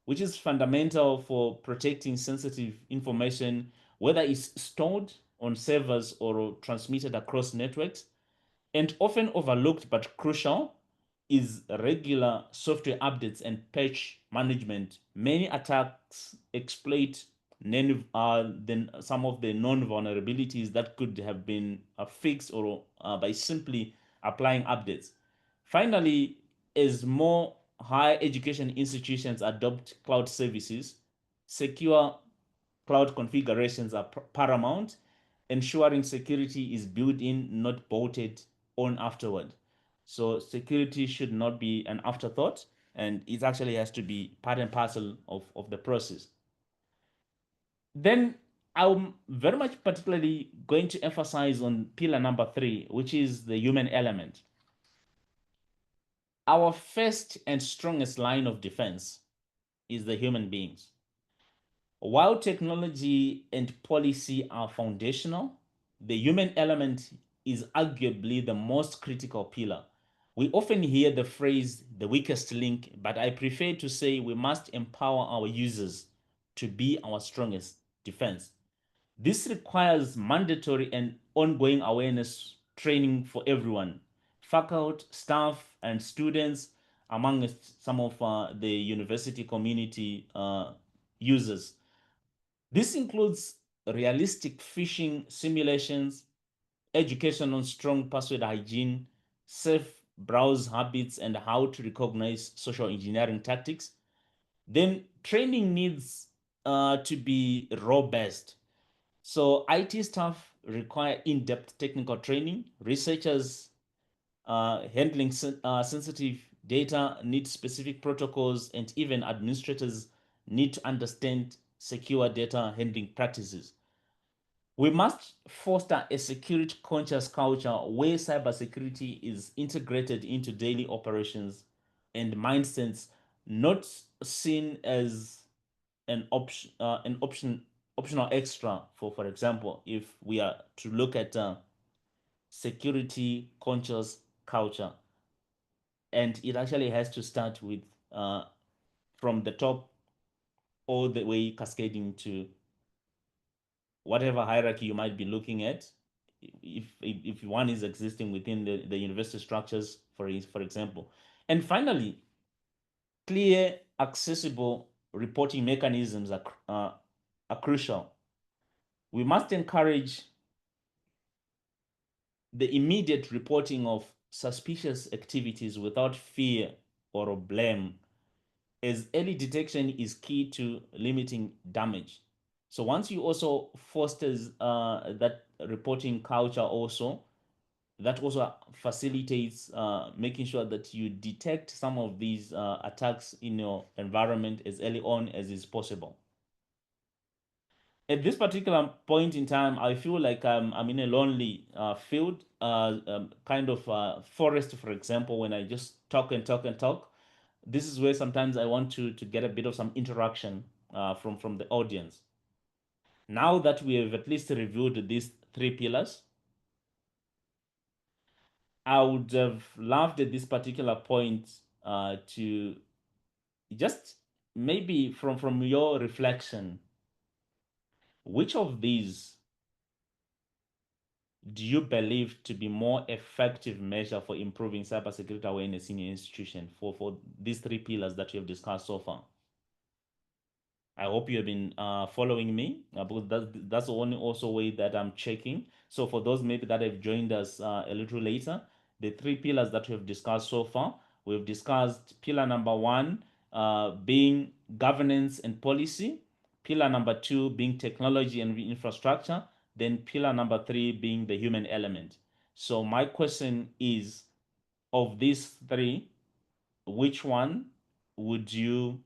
Speaker 3: which is fundamental for protecting sensitive information, whether it's stored on servers or transmitted across networks. And often overlooked but crucial is regular software updates and patch management. Many attacks exploit some of the known vulnerabilities that could have been fixed or by simply applying updates. Finally, as more higher education institutions adopt cloud services, secure cloud configurations are paramount, ensuring security is built in, not bolted on afterward. So security should not be an afterthought, and it actually has to be part and parcel of the process. Then I'm very much particularly going to emphasize on pillar number 3, which is the human element. Our first and strongest line of defense is the human beings. While technology and policy are foundational, the human element is arguably the most critical pillar. We often hear the phrase the weakest link, but I prefer to say we must empower our users to be our strongest defense. This requires mandatory and ongoing awareness training for everyone, faculty, staff, and students, among some of the university community users. This includes realistic phishing simulations, education on strong password hygiene, safe browse habits, and how to recognize social engineering tactics. Then training needs to be robust. So IT staff require in-depth technical training. Researchers handling sensitive data need specific protocols, and even administrators need to understand secure data handling practices. We must foster a security conscious culture where cybersecurity is integrated into daily operations and mindsets, not seen as optional extra. For example, if we are to look at security conscious culture, and it actually has to start with from the top all the way cascading to whatever hierarchy you might be looking at. If one is existing within the university structures, for example. And finally, clear, accessible reporting mechanisms are crucial. We must encourage the immediate reporting of suspicious activities without fear or blame, as early detection is key to limiting damage. So once you also fosters that reporting culture also, that also facilitates making sure that you detect some of these attacks in your environment as early on as is possible. At this particular point in time, I feel like I'm in a lonely field, kind of forest, for example, when I just talk and talk and talk. This is where sometimes I want to get a bit of some interaction from the audience. Now that we have at least reviewed these 3 pillars, I would have loved at this particular point to just maybe from your reflection, which of these do you believe to be more effective measure for improving cybersecurity awareness in your institution for these 3 pillars that we have discussed so far? I hope you have been following me, because that's the only also way that I'm checking. So for those maybe that have joined us a little later, the three pillars that we have discussed so far, we've discussed pillar number one being governance and policy, pillar number two being technology and infrastructure, then pillar number three being the human element. So my question is, of these three, which one would you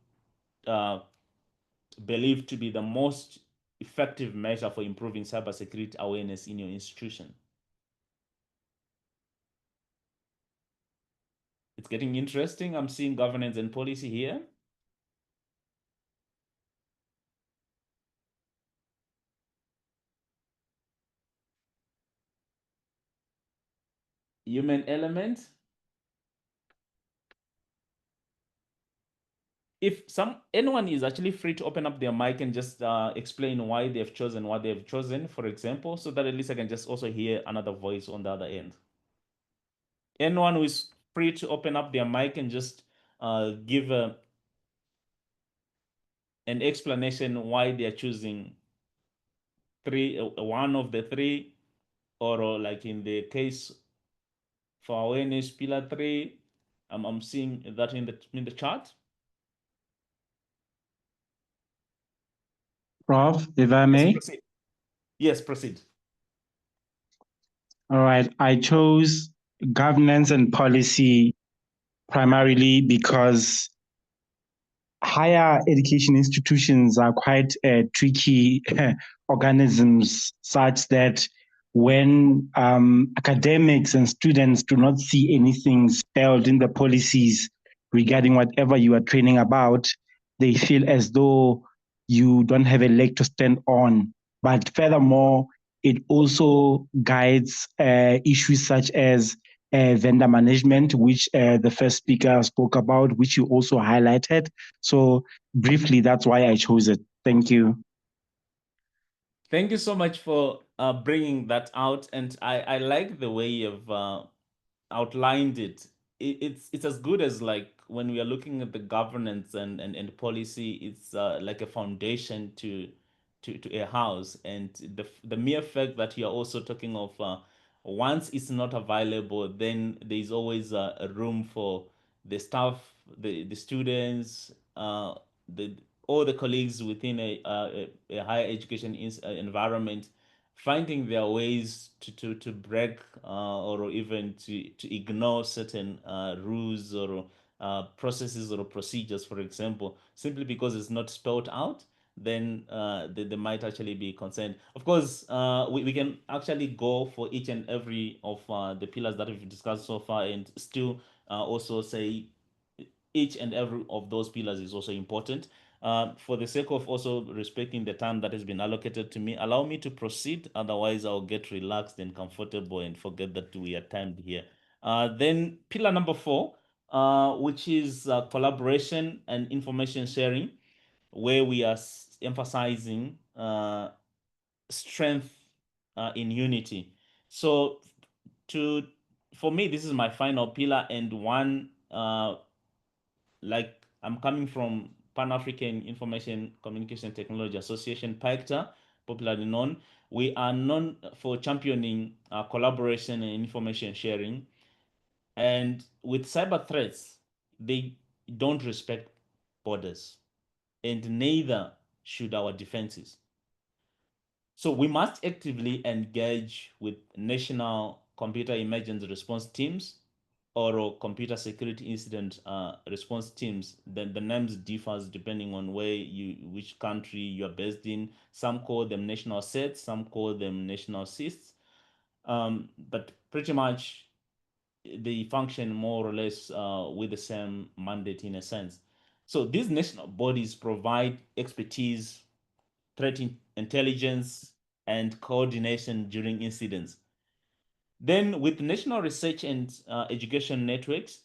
Speaker 3: believe to be the most effective measure for improving cybersecurity awareness in your institution? It's getting interesting. I'm seeing governance and policy here. Human element. If anyone is actually free to open up their mic and just explain why they've chosen what they've chosen, for example, so that at least I can just also hear another voice on the other end. Anyone who is free to open up their mic and just give an explanation why they are choosing one of the three, or like in the case for awareness pillar three, I'm seeing that in the chart.
Speaker 4: Prof, if I
Speaker 3: Yes,
Speaker 4: may.
Speaker 3: proceed. Yes, proceed.
Speaker 4: All right. I chose governance and policy primarily because higher education institutions are quite tricky organisms, such that when academics and students do not see anything spelled in the policies regarding whatever you are training about, they feel as though you don't have a leg to stand on. But furthermore, it also guides issues such as vendor management, which the first speaker spoke about, which you also highlighted. So briefly, that's why I chose it. Thank you.
Speaker 3: Thank you so much for bringing that out, and I like the way you've outlined it. It's as good as, like, when we are looking at the governance and policy, it's like a foundation to a house, and the mere fact that you're also talking of once it's not available, then there's always a room for the staff, the students, the all the colleagues within a higher education environment, finding their ways to break or even to ignore certain rules or processes or procedures, for example, simply because it's not spelled out, then they might actually be concerned. Of course, we can actually go for each and every of the pillars that we've discussed so far, and still also say each and every of those pillars is also important. For the sake of also respecting the time that has been allocated to me, allow me to proceed. Otherwise, I'll get relaxed and comfortable and forget that we are timed here. Then, pillar number four, which is collaboration and information sharing, where we are emphasizing strength in unity. So, to for me, this is my final pillar, and one like, I'm coming from Pan African Information Communication Technology Association, PACTA, popularly known. We are known for championing collaboration and information sharing. And with cyber threats, they don't respect borders, and neither should our defenses. So we must actively engage with national computer emergency response teams or computer security incident response teams. Then the names differs depending on which country you are based in. Some call them national sets, some call them national CISTs, but pretty much they function more or less with the same mandate in a sense. So these national bodies provide expertise, threat intelligence, and coordination during incidents. Then, with national research and education networks,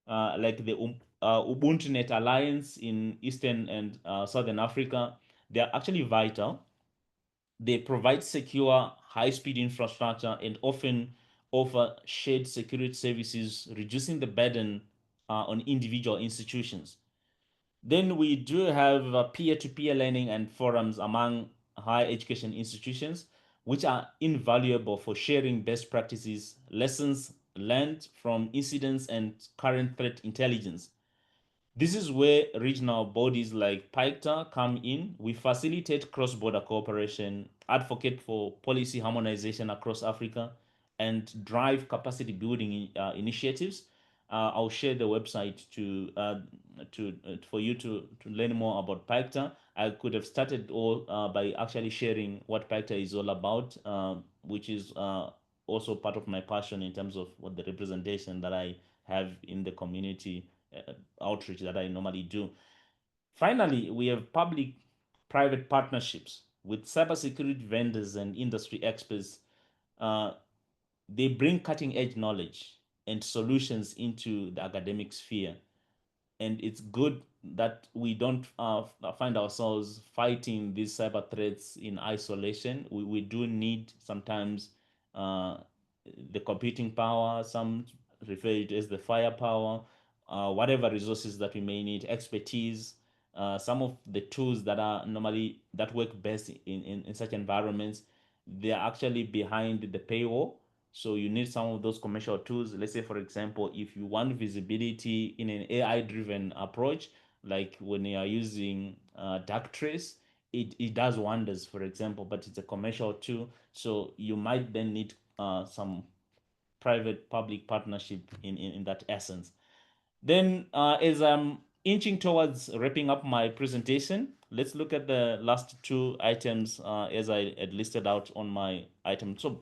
Speaker 3: like the Ubuntu Net Alliance in Eastern and Southern Africa, they are actually vital. They provide secure, high speed infrastructure and often offer shared security services, reducing the burden on individual institutions. Then we do have peer-to-peer learning and forums among higher education institutions, which are invaluable for sharing best practices, lessons learned from incidents, and current threat intelligence. This is where regional bodies like PICTA come in. We facilitate cross-border cooperation, advocate for policy harmonization across Africa, and drive capacity building initiatives. I'll share the website for you to learn more about PICTA. I could have started all by actually sharing what PICTA is all about, which is also part of my passion in terms of what the representation that I have in the community outreach that I normally do. Finally, we have public private partnerships with cybersecurity vendors and industry experts. Uh, they bring cutting edge knowledge and solutions into the academic sphere. And it's good that we don't find ourselves fighting these cyber threats in isolation. We do need sometimes uh, the computing power, some refer it as the firepower, whatever resources that we may need, expertise, some of the tools that are normally that work best in such environments, they're actually behind the paywall. So you need some of those commercial tools. Let's say, for example, if you want visibility in an AI-driven approach, like when you are using Darktrace, it does wonders, for example, but it's a commercial tool. So you might then need some private-public partnership in that essence. Then, as I'm inching towards wrapping up my presentation, let's look at the last two items as I had listed out on my item. So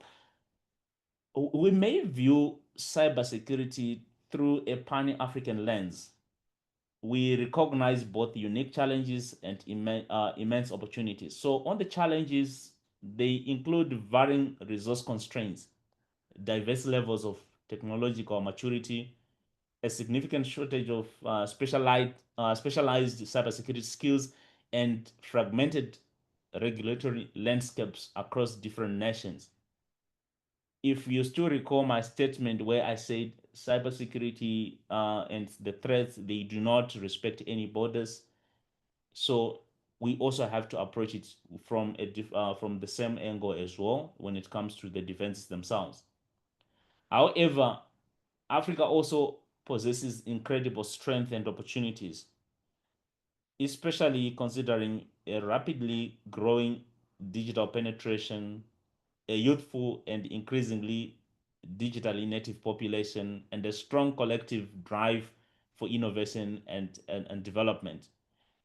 Speaker 3: we may view cybersecurity through a pan-African lens. We recognize both unique challenges and immense opportunities. So, on the challenges, they include varying resource constraints, diverse levels of technological maturity, a significant shortage of specialized cybersecurity skills, and fragmented regulatory landscapes across different nations. If you still recall my statement where I said cybersecurity and the threats, they do not respect any borders. So we also have to approach it from the same angle as well when it comes to the defenses themselves. However, Africa also possesses incredible strength and opportunities, especially considering a rapidly growing digital penetration, a youthful and increasingly digitally native population, and a strong collective drive for innovation and development.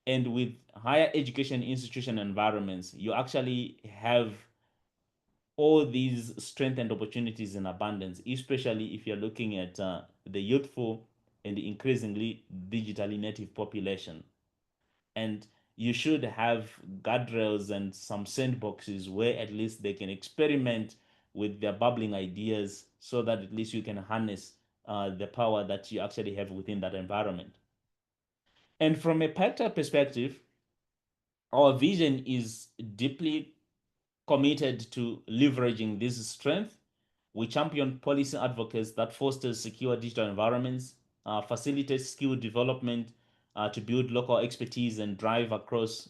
Speaker 3: And with higher education institution environments, you actually have all these strength and opportunities in abundance, especially if you're looking at the youthful and the increasingly digitally native population. And you should have guardrails and some sandboxes where at least they can experiment with their bubbling ideas so that at least you can harness the power that you actually have within that environment. And from a Pacta perspective, our vision is deeply committed to leveraging this strength. We champion policy advocates that fosters secure digital environments, facilitates skill development to build local expertise and drive across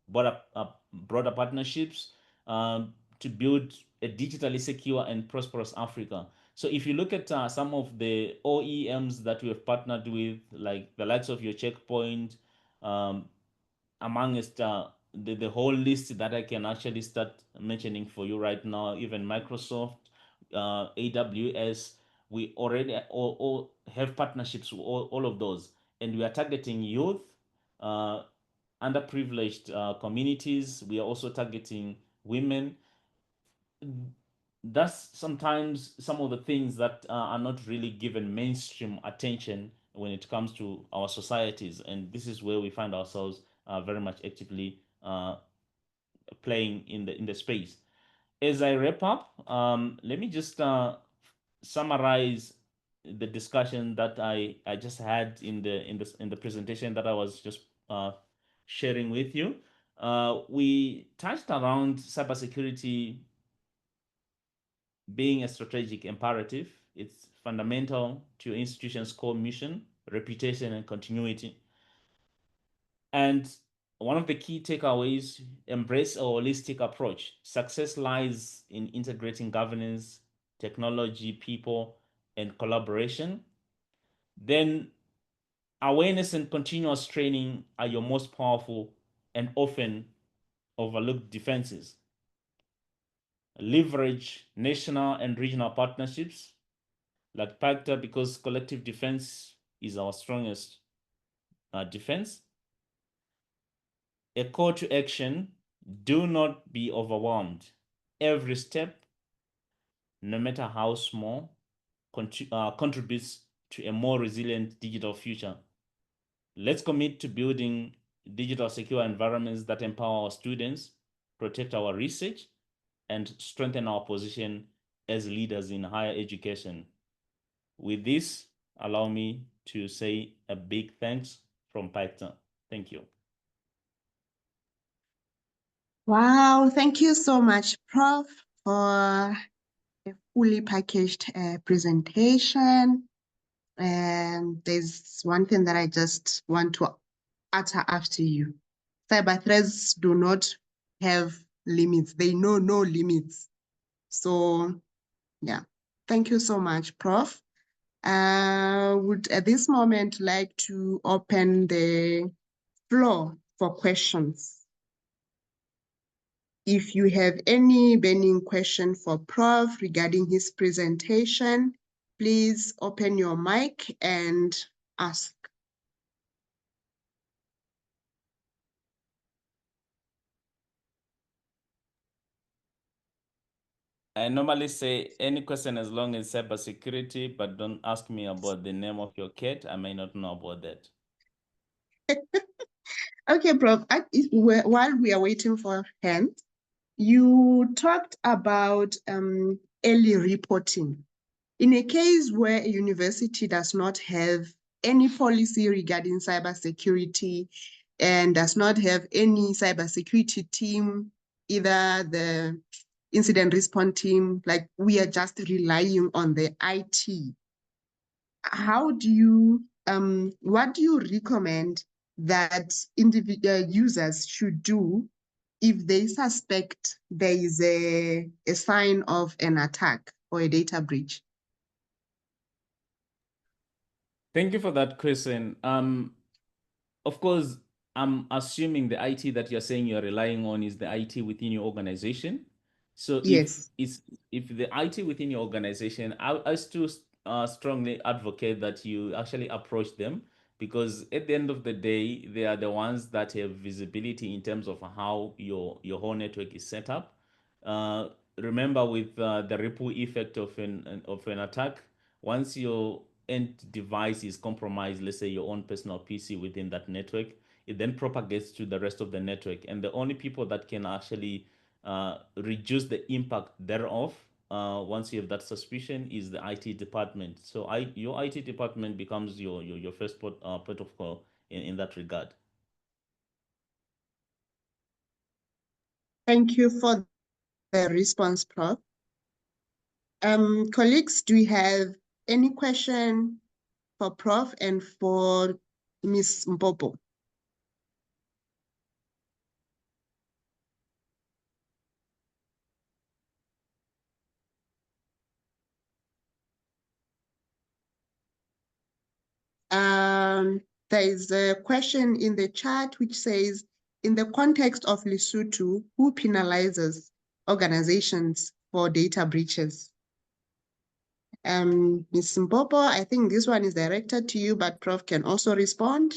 Speaker 3: broader partnerships to build a digitally secure and prosperous Africa. So if you look at some of the OEMs that we have partnered with, like the likes of your Checkpoint, um, amongst the whole list that I can actually start mentioning for you right now, even Microsoft, AWS, we already all have partnerships with all of those. And we are targeting youth, uh, underprivileged communities. We are also targeting women. That's sometimes some of the things that are not really given mainstream attention when it comes to our societies, and this is where we find ourselves very much actively playing in the space. As I wrap up, let me just summarize the discussion that I just had in the presentation that I was just sharing with you. We touched around cybersecurity being a strategic imperative. It's fundamental to your institution's core mission, reputation, and continuity. And one of the key takeaways, embrace a holistic approach. Success lies in integrating governance, technology, people, and collaboration. Then awareness and continuous training are your most powerful and often overlooked defenses. Leverage national and regional partnerships like PACTA, because collective defense is our strongest defense. A call to action: do not be overwhelmed. Every step, no matter how small, contributes to a more resilient digital future. Let's commit to building digital secure environments that empower our students, protect our research, and strengthen our position as leaders in higher education. With this, allow me to say a big thanks from Python. Thank you.
Speaker 1: Wow, thank you so much, Prof, for a fully packaged presentation. And there's one thing that I just want to utter after you. Cyber threats do not have limits. They know no limits. So yeah, thank you so much, Prof. Would at this moment like to open the floor for questions. If you have any burning question for Prof regarding his presentation, please open your mic and ask.
Speaker 3: I normally say any question as long as cybersecurity, but don't ask me about the name of your cat. I may not know about that.
Speaker 1: Okay, Prof, while we are waiting for hands, you talked about early reporting. In a case where a university does not have any policy regarding cybersecurity and does not have any cybersecurity team, either the incident response team, like we are just relying on the IT, how do you, what do you recommend that individual users should do if they suspect there is a sign of an attack or a data breach?
Speaker 3: Thank you for that question. Of course, I'm assuming the IT that you're saying you're relying on is the IT within your organization. So
Speaker 1: Yes.
Speaker 3: if the IT within your organization, I still strongly advocate that you actually approach them, because at the end of the day, they are the ones that have visibility in terms of how your whole network is set up. Remember, with the ripple effect of an attack, once your end device is compromised, let's say your own personal PC within that network, it then propagates to the rest of the network, and the only people that can actually reduce the impact thereof, once you have that suspicion, is the IT department. So your IT department becomes your first port of call in that regard.
Speaker 1: Thank you for the response, Prof. Colleagues, do we have any question for Prof and for Ms. Mpopo? There is a question in the chat which says, in the context of Lesotho, who penalizes organizations for data breaches? Ms. Mpopo, I think this one is directed to you, but Prof can also respond.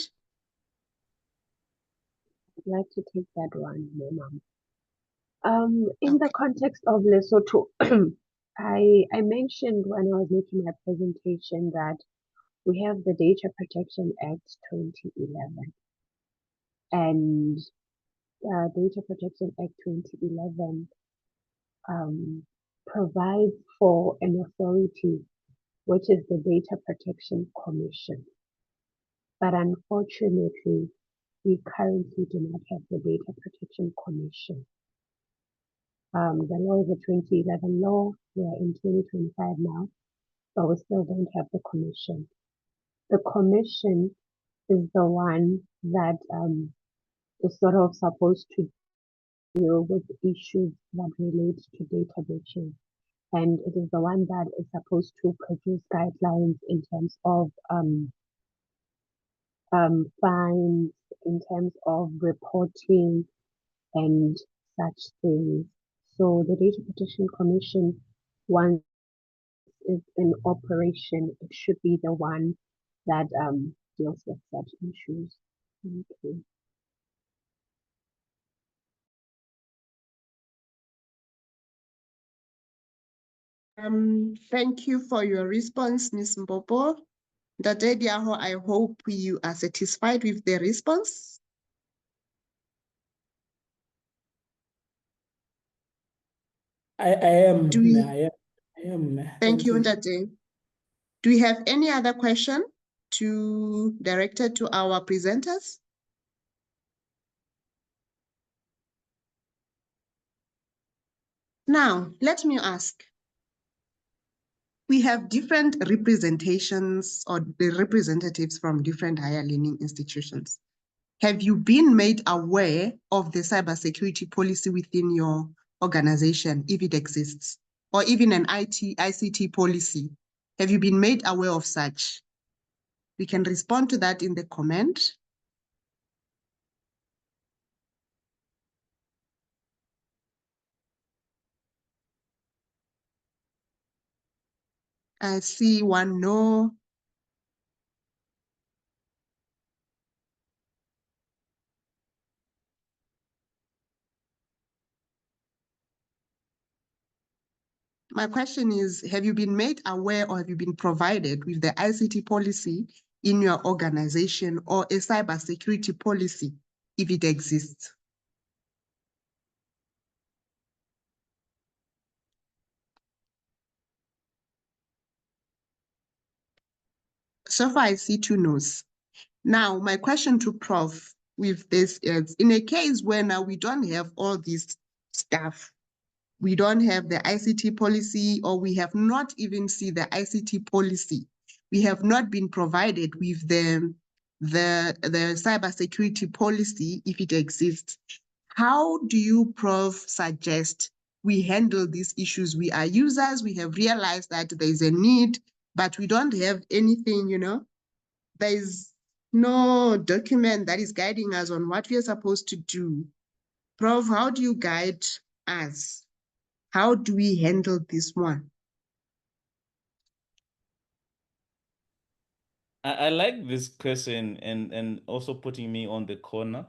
Speaker 2: I'd like to take that one, Ma'am. In the context of Lesotho, I mentioned when I was making my presentation that we have the Data Protection Act 2011, and Data Protection Act 2011 provides for an authority, which is the Data Protection Commission. But unfortunately, we currently do not have the Data Protection Commission. The law is a 2011 law. We are in 2025 now, but we still don't have the commission. The commission is the one that is sort of supposed to deal with issues that relate to data breaches. And it is the one that is supposed to produce guidelines in terms of fines, in terms of reporting and such things. So the Data Protection Commission, once it's in operation, it should be the one that deals with such issues. Okay.
Speaker 1: Thank you for your response, Ms. Mbopo. Dade Diaho, I hope you are satisfied with the response.
Speaker 5: I am.
Speaker 1: Do we-
Speaker 5: I am.
Speaker 1: Thank you, Dade. Do we have any other question directed to our presenters? Now, let me ask. We have different representations or the representatives from different higher learning institutions. Have you been made aware of the cybersecurity policy within your organization, if it exists, or even an ICT policy? Have you been made aware of such? We can respond to that in the comment. I see one no. My question is, have you been made aware or have you been provided with the ICT policy in your organization or a cybersecurity policy, if it exists? So far, I see two no's. Now, my question to Prof with this is, in a case where now we don't have all this stuff, we don't have the ICT policy, or we have not even seen the ICT policy. We have not been provided with the cybersecurity policy, if it exists. How do you, Prof, suggest we handle these issues? We are users, we have realized that there is a need, but we don't have anything, there is no document that is guiding us on what we are supposed to do. Prof, how do you guide us? How do we handle this one?
Speaker 3: I like this question and also putting me on the corner.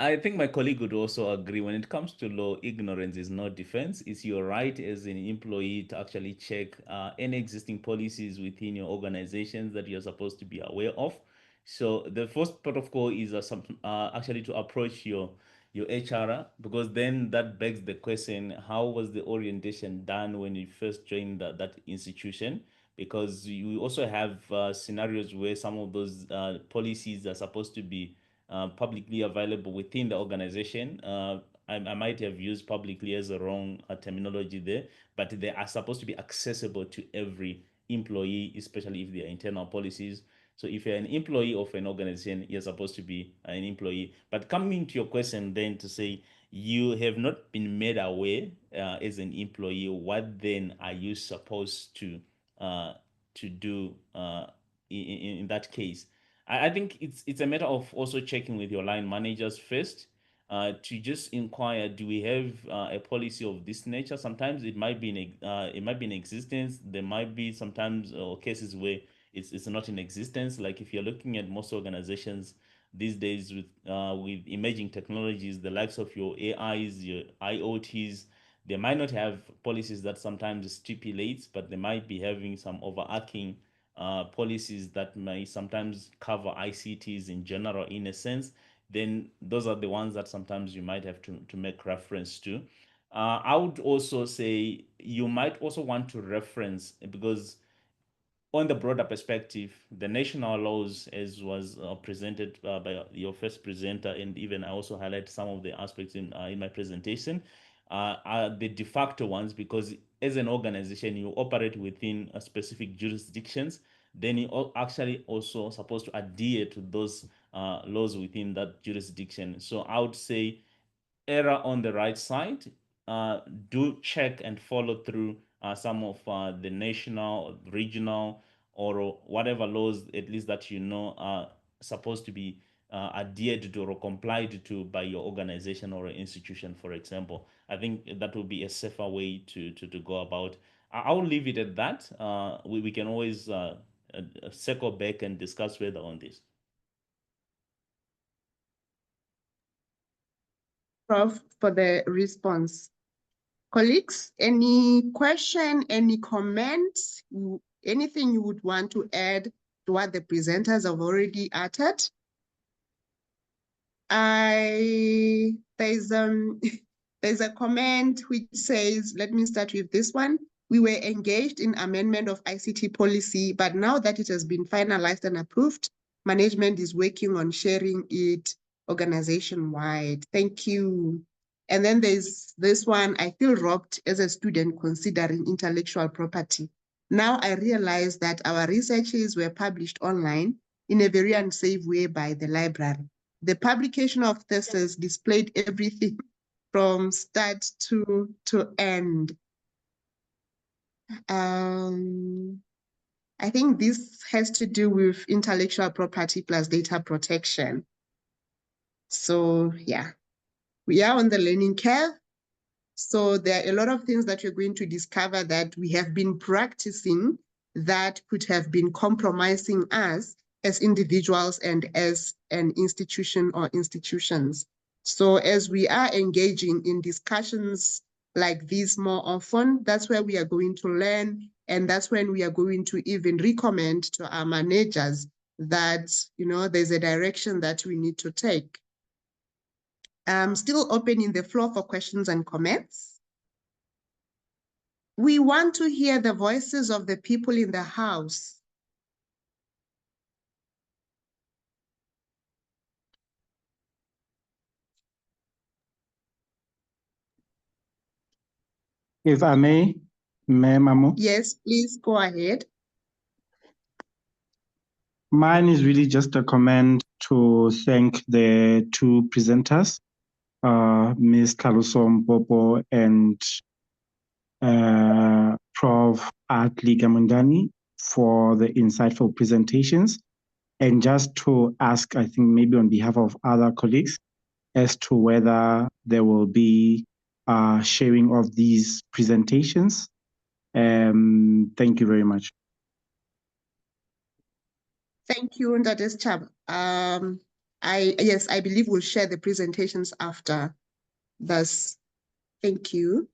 Speaker 3: I think my colleague would also agree when it comes to law, ignorance is not defense. It's your right as an employee to actually check any existing policies within your organizations that you're supposed to be aware of. So the first protocol is actually to approach your HR, because then that begs the question: how was the orientation done when you first joined that institution? Because you also have scenarios where some of those policies are supposed to be publicly available within the organization. I might have used publicly as a wrong terminology there, but they are supposed to be accessible to every employee, especially if they are internal policies. So if you're an employee of an organization, you're supposed to be an employee. But coming to your question then, to say you have not been made aware as an employee, what then are you supposed uh, to do in that case? I think it's a matter of also checking with your line managers first, to just inquire: do we have a policy of this nature? Sometimes it might be in existence. There might be sometimes cases where it's not in existence. Like if you're looking at most organizations these days with emerging technologies, the likes of your AIs, your IoTs, they might not have policies that sometimes stipulates, but they might be having some overarching policies that may sometimes cover ICTs in general, in a sense. Then those are the ones that sometimes you might have to make reference to. I would also say you might also want to reference, because on the broader perspective, the national laws, as was presented by your first presenter, and even I also highlight some of the aspects in my presentation, are the de facto ones, because as an organization, you operate within specific jurisdictions. Then you actually also supposed to adhere to those laws within that jurisdiction. So I would say error on the right side. Do check and follow through some of the national, regional, or whatever laws, at least that you know are supposed to be adhered to or complied to by your organization or institution, for example. I think that would be a safer way to go about. I'll leave it at that. We can always circle back and discuss further on this.
Speaker 1: Prof, for the response. Colleagues, any question, any comments, anything you would want to add to what the presenters have already uttered? There's there's a comment which says, let me start with this one. We were engaged in amendment of ICT policy, but now that it has been finalized and approved, management is working on sharing it organization-wide. Thank you. And then there's this one, I feel robbed as a student considering intellectual property. Now I realize that our researches were published online in a very unsafe way by the library. The publication of thesis displayed everything from start to end. I think this has to do with intellectual property plus data protection. So yeah, we are on the learning curve. So there are a lot of things that you're going to discover that we have been practicing that could have been compromising us as individuals and as an institution or institutions. So as we are engaging in discussions like these more often, that's where we are going to learn. And that's when we are going to even recommend to our managers that, you know, there's a direction that we need to take. I'm still opening the floor for questions and comments. We want to hear the voices of the people in the house.
Speaker 4: If I may, Ma'am Amo.
Speaker 1: Yes, please go ahead.
Speaker 4: Mine is really just a comment to thank the two presenters, Ms. Kalusom Popo and Prof. Atli Gamundani, for the insightful presentations. And just to ask, I think maybe on behalf of other colleagues, as to whether there will be sharing of these presentations. Thank you very much.
Speaker 1: Thank you, Ndades Chab. Yes, I believe we'll share the presentations after this. Thank you.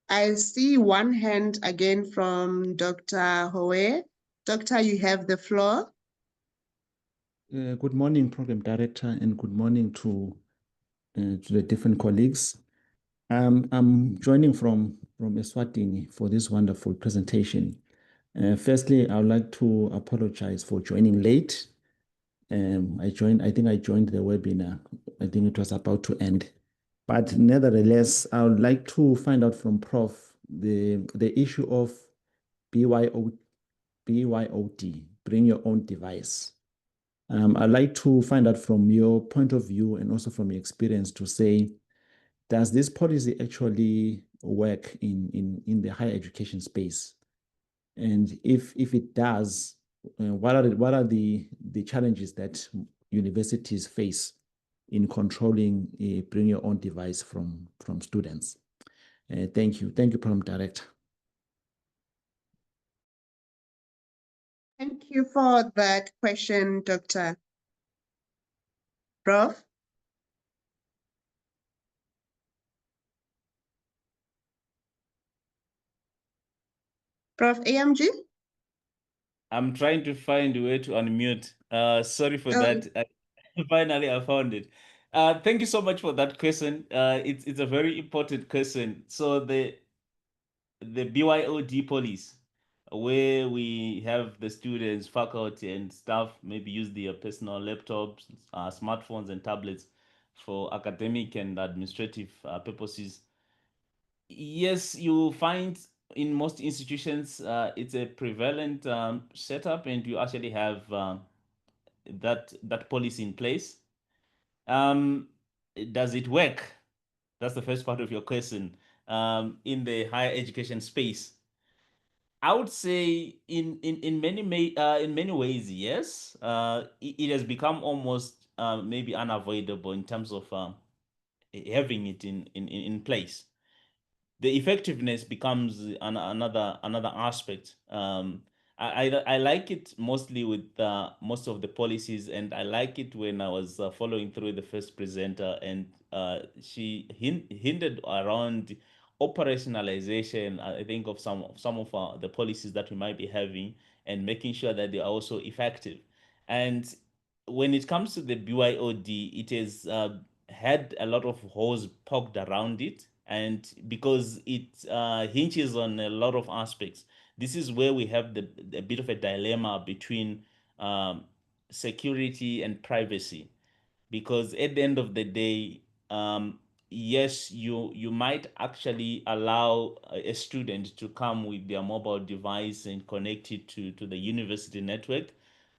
Speaker 1: I see one hand again from Dr. Hoe. Doctor, you have the floor.
Speaker 6: Good morning, Program Director, and good morning to the different colleagues. I'm joining from Eswatini for this wonderful presentation. Firstly, I would like to apologize for joining late. I think I joined the webinar. I think it was about to end. But nevertheless, I would like to find out from Prof the issue of BYOD, bring your own device. I'd like to find out from your point of view and also from your experience to say, does this policy actually work in the higher education space? And if it does, what are the challenges that universities face in controlling bring your own device from students? Thank you, Program Director.
Speaker 1: Thank you for that question, Dr. Prof. Prof. AMG?
Speaker 3: I'm trying to find a way to unmute. Sorry for that. Finally, I found it. Thank you so much for that question. It's a very important question. So the BYOD police, where we have the students, faculty, and staff maybe use their personal laptops, smartphones, and tablets for academic and administrative purposes. Yes, you find in most institutions it's a prevalent setup, and you actually have that policy in place. Does it work? That's the first part of your question. In the higher education space, I would say in many ways, yes. It has become almost maybe unavoidable in terms of having it in place. The effectiveness becomes another aspect. I like it mostly with most of the policies, and I like it when I was following through the first presenter, and she hinted around operationalization. I think of some of the policies that we might be having, and making sure that they are also effective. And when it comes to the BYOD, it has had a lot of holes poked around it, and because it hinges on a lot of aspects, this is where we have a bit of a dilemma between um, security and privacy, because at the end of the day, yes, you might actually allow a student to come with their mobile device and connect it to the university network,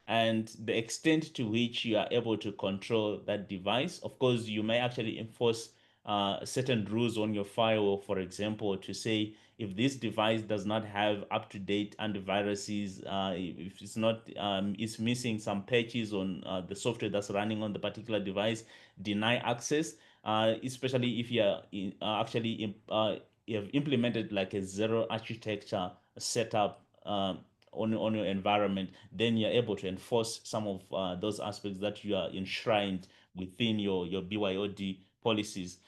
Speaker 3: and the extent to which you are able to control that device. Of course, you may actually enforce certain rules on your firewall, for example, to say if this device does not have up-to-date antiviruses, if it's not, it's missing some patches on the software that's running on the particular device, deny access. Especially if you are you have implemented like a zero architecture setup on your environment, then you're able to enforce some of those aspects that you are enshrined within your BYOD policies.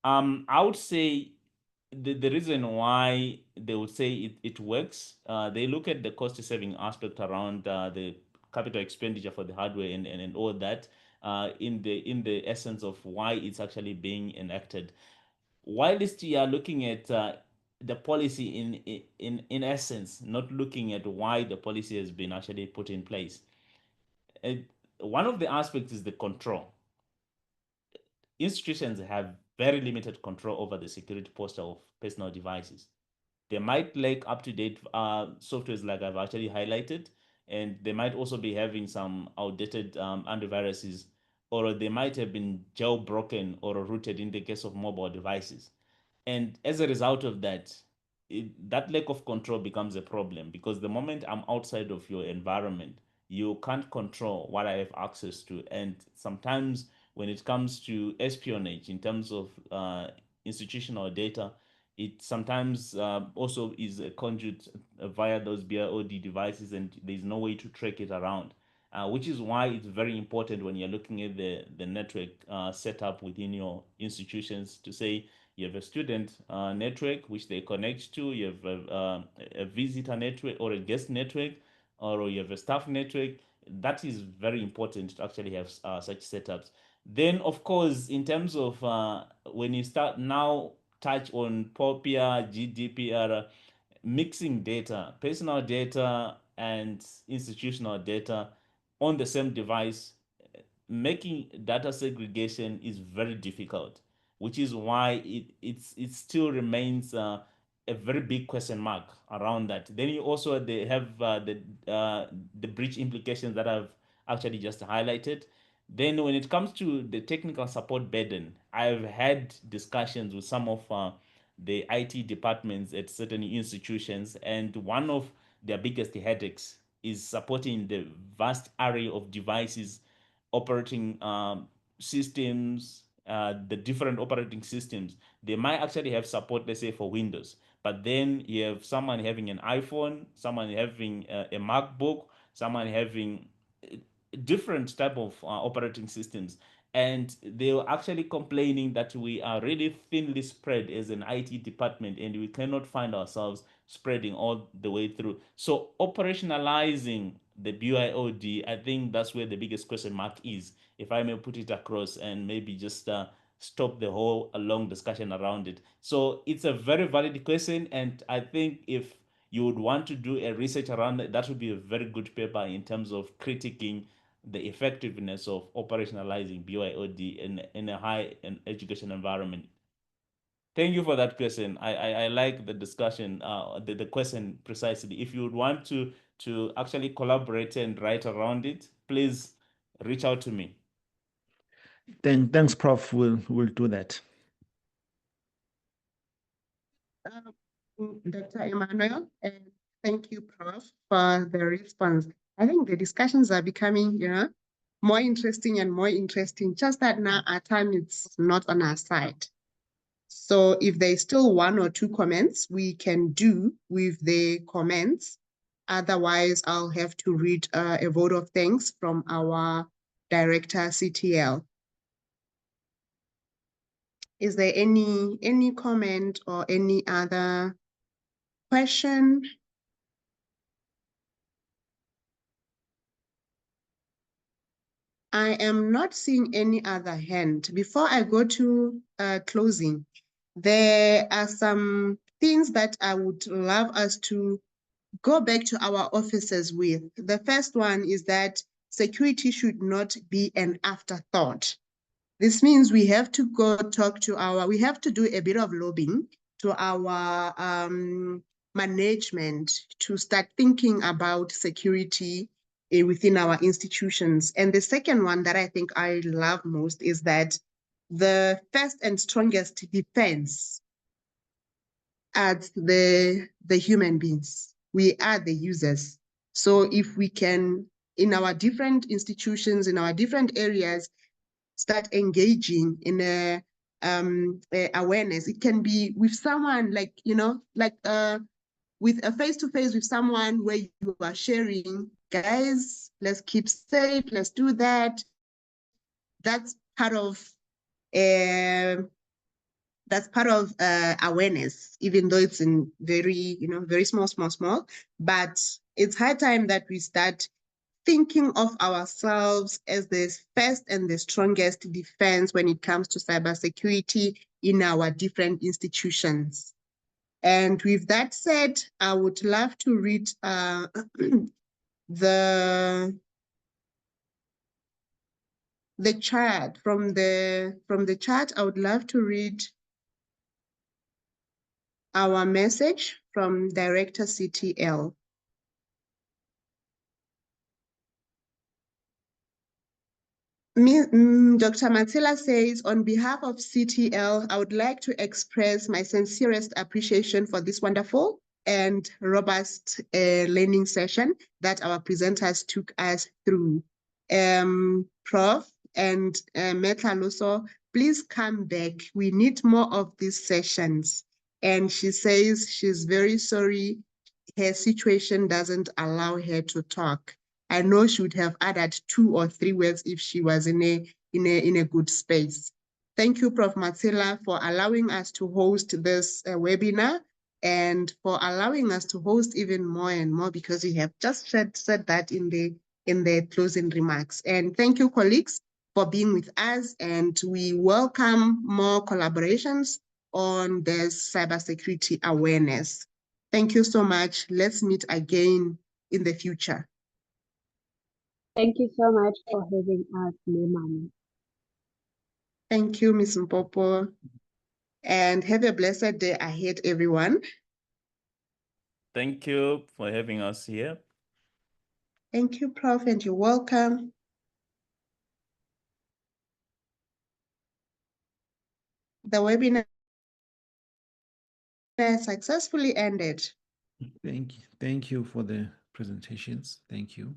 Speaker 3: I would say the reason why they would say it works, they look at the cost saving aspect around the capital expenditure for the hardware and all that, in the essence of why it's actually being enacted. Whilst you are looking at the policy in essence, not looking at why the policy has been actually put in place. One of the aspects is the control. Institutions have very limited control over the security posture of personal devices. They might lack up-to-date softwares like I've actually highlighted, and they might also be having some outdated antiviruses, or they might have been jailbroken or rooted in the case of mobile devices. And as a result of that, that lack of control becomes a problem, because the moment I'm outside of your environment, you can't control what I have access to. And sometimes when it comes to espionage in terms of institutional data, it sometimes also is a conduit via those BIOD devices, and there's no way to track it around. Which is why it's very important when you're looking at the network setup within your institutions, to say you have a student network which they connect to, you have a visitor network or a guest network, or you have a staff network. That is very important to actually have such setups. Then, of course, in terms of when you start now touch on POPIA, GDPR, mixing data, personal data and institutional data on the same device, making data segregation is very difficult, which is why it still remains a very big question mark around that. Then you also they have the breach implications that I've actually just highlighted. Then when it comes to the technical support burden, I've had discussions with some of the IT departments at certain institutions, and one of their biggest headaches is supporting the vast array of devices, operating systems, the different operating systems. They might actually have support, let's say, for Windows, but then you have someone having an iPhone, someone having a MacBook, someone having different type of operating systems, and they were actually complaining that we are really thinly spread as an IT department, and we cannot find ourselves spreading all the way through. So operationalizing the BYOD, I think that's where the biggest question mark is, if I may put it across, and maybe just stop the whole long discussion around it. So it's a very valid question, and I think if you would want to do a research around it, that would be a very good paper in terms of critiquing the effectiveness of operationalizing BYOD in a high education environment. Thank you for that question. I like the discussion, the question precisely. If you would want to actually collaborate and write around it, please reach out to me.
Speaker 6: Thanks, Prof. We'll do that.
Speaker 1: Dr. Emmanuel, and thank you, Prof, for the response. I think the discussions are becoming, more interesting and more interesting, just that now our time is not on our side. So if there's still one or two comments, we can do with the comments. Otherwise, I'll have to read a vote of thanks from our director, CTL. Is there any comment or any other question? I am not seeing any other hand. Before I go to closing, there are some things that I would love us to go back to our offices with. The first one is that security should not be an afterthought. This means we have to go talk to we have to do a bit of lobbying to our management to start thinking about security within our institutions. And the second one that I think I love most is that the first and strongest defense are the human beings. We are the users. So if we can, in our different institutions, in our different areas, start engaging in a awareness. It can be with someone like, with a face-to-face with someone where you are sharing, guys, let's keep safe, let's do that. That's part of awareness, even though it's in very, very small, but it's high time that we start thinking of ourselves as the first and the strongest defense when it comes to cybersecurity in our different institutions. And with that said, I would love to read the chat. From the chat, I would love to read our message from Director CTL. Dr. Matsela says, on behalf of CTL, I would like to express my sincerest appreciation for this wonderful and robust learning session that our presenters took us through. Prof and Metaluso, please come back. We need more of these sessions. And she says she's very sorry her situation doesn't allow her to talk. I know she would have added 2 or 3 words if she was in a good space. Thank you, Prof. Matsela, for allowing us to host this webinar and for allowing us to host even more and more, because you have just said that in the closing remarks. And thank you, colleagues, for being with us, and we welcome more collaborations on this cybersecurity awareness. Thank you so much. Let's meet again in the future.
Speaker 2: Thank you so much for having us, Ma'am.
Speaker 1: Thank you, Ms. Mpopo. And have a blessed day ahead, everyone.
Speaker 3: Thank you for having us here.
Speaker 1: Thank you, Prof, and you're welcome. The webinar successfully ended.
Speaker 6: Thank you for the presentations. Thank you.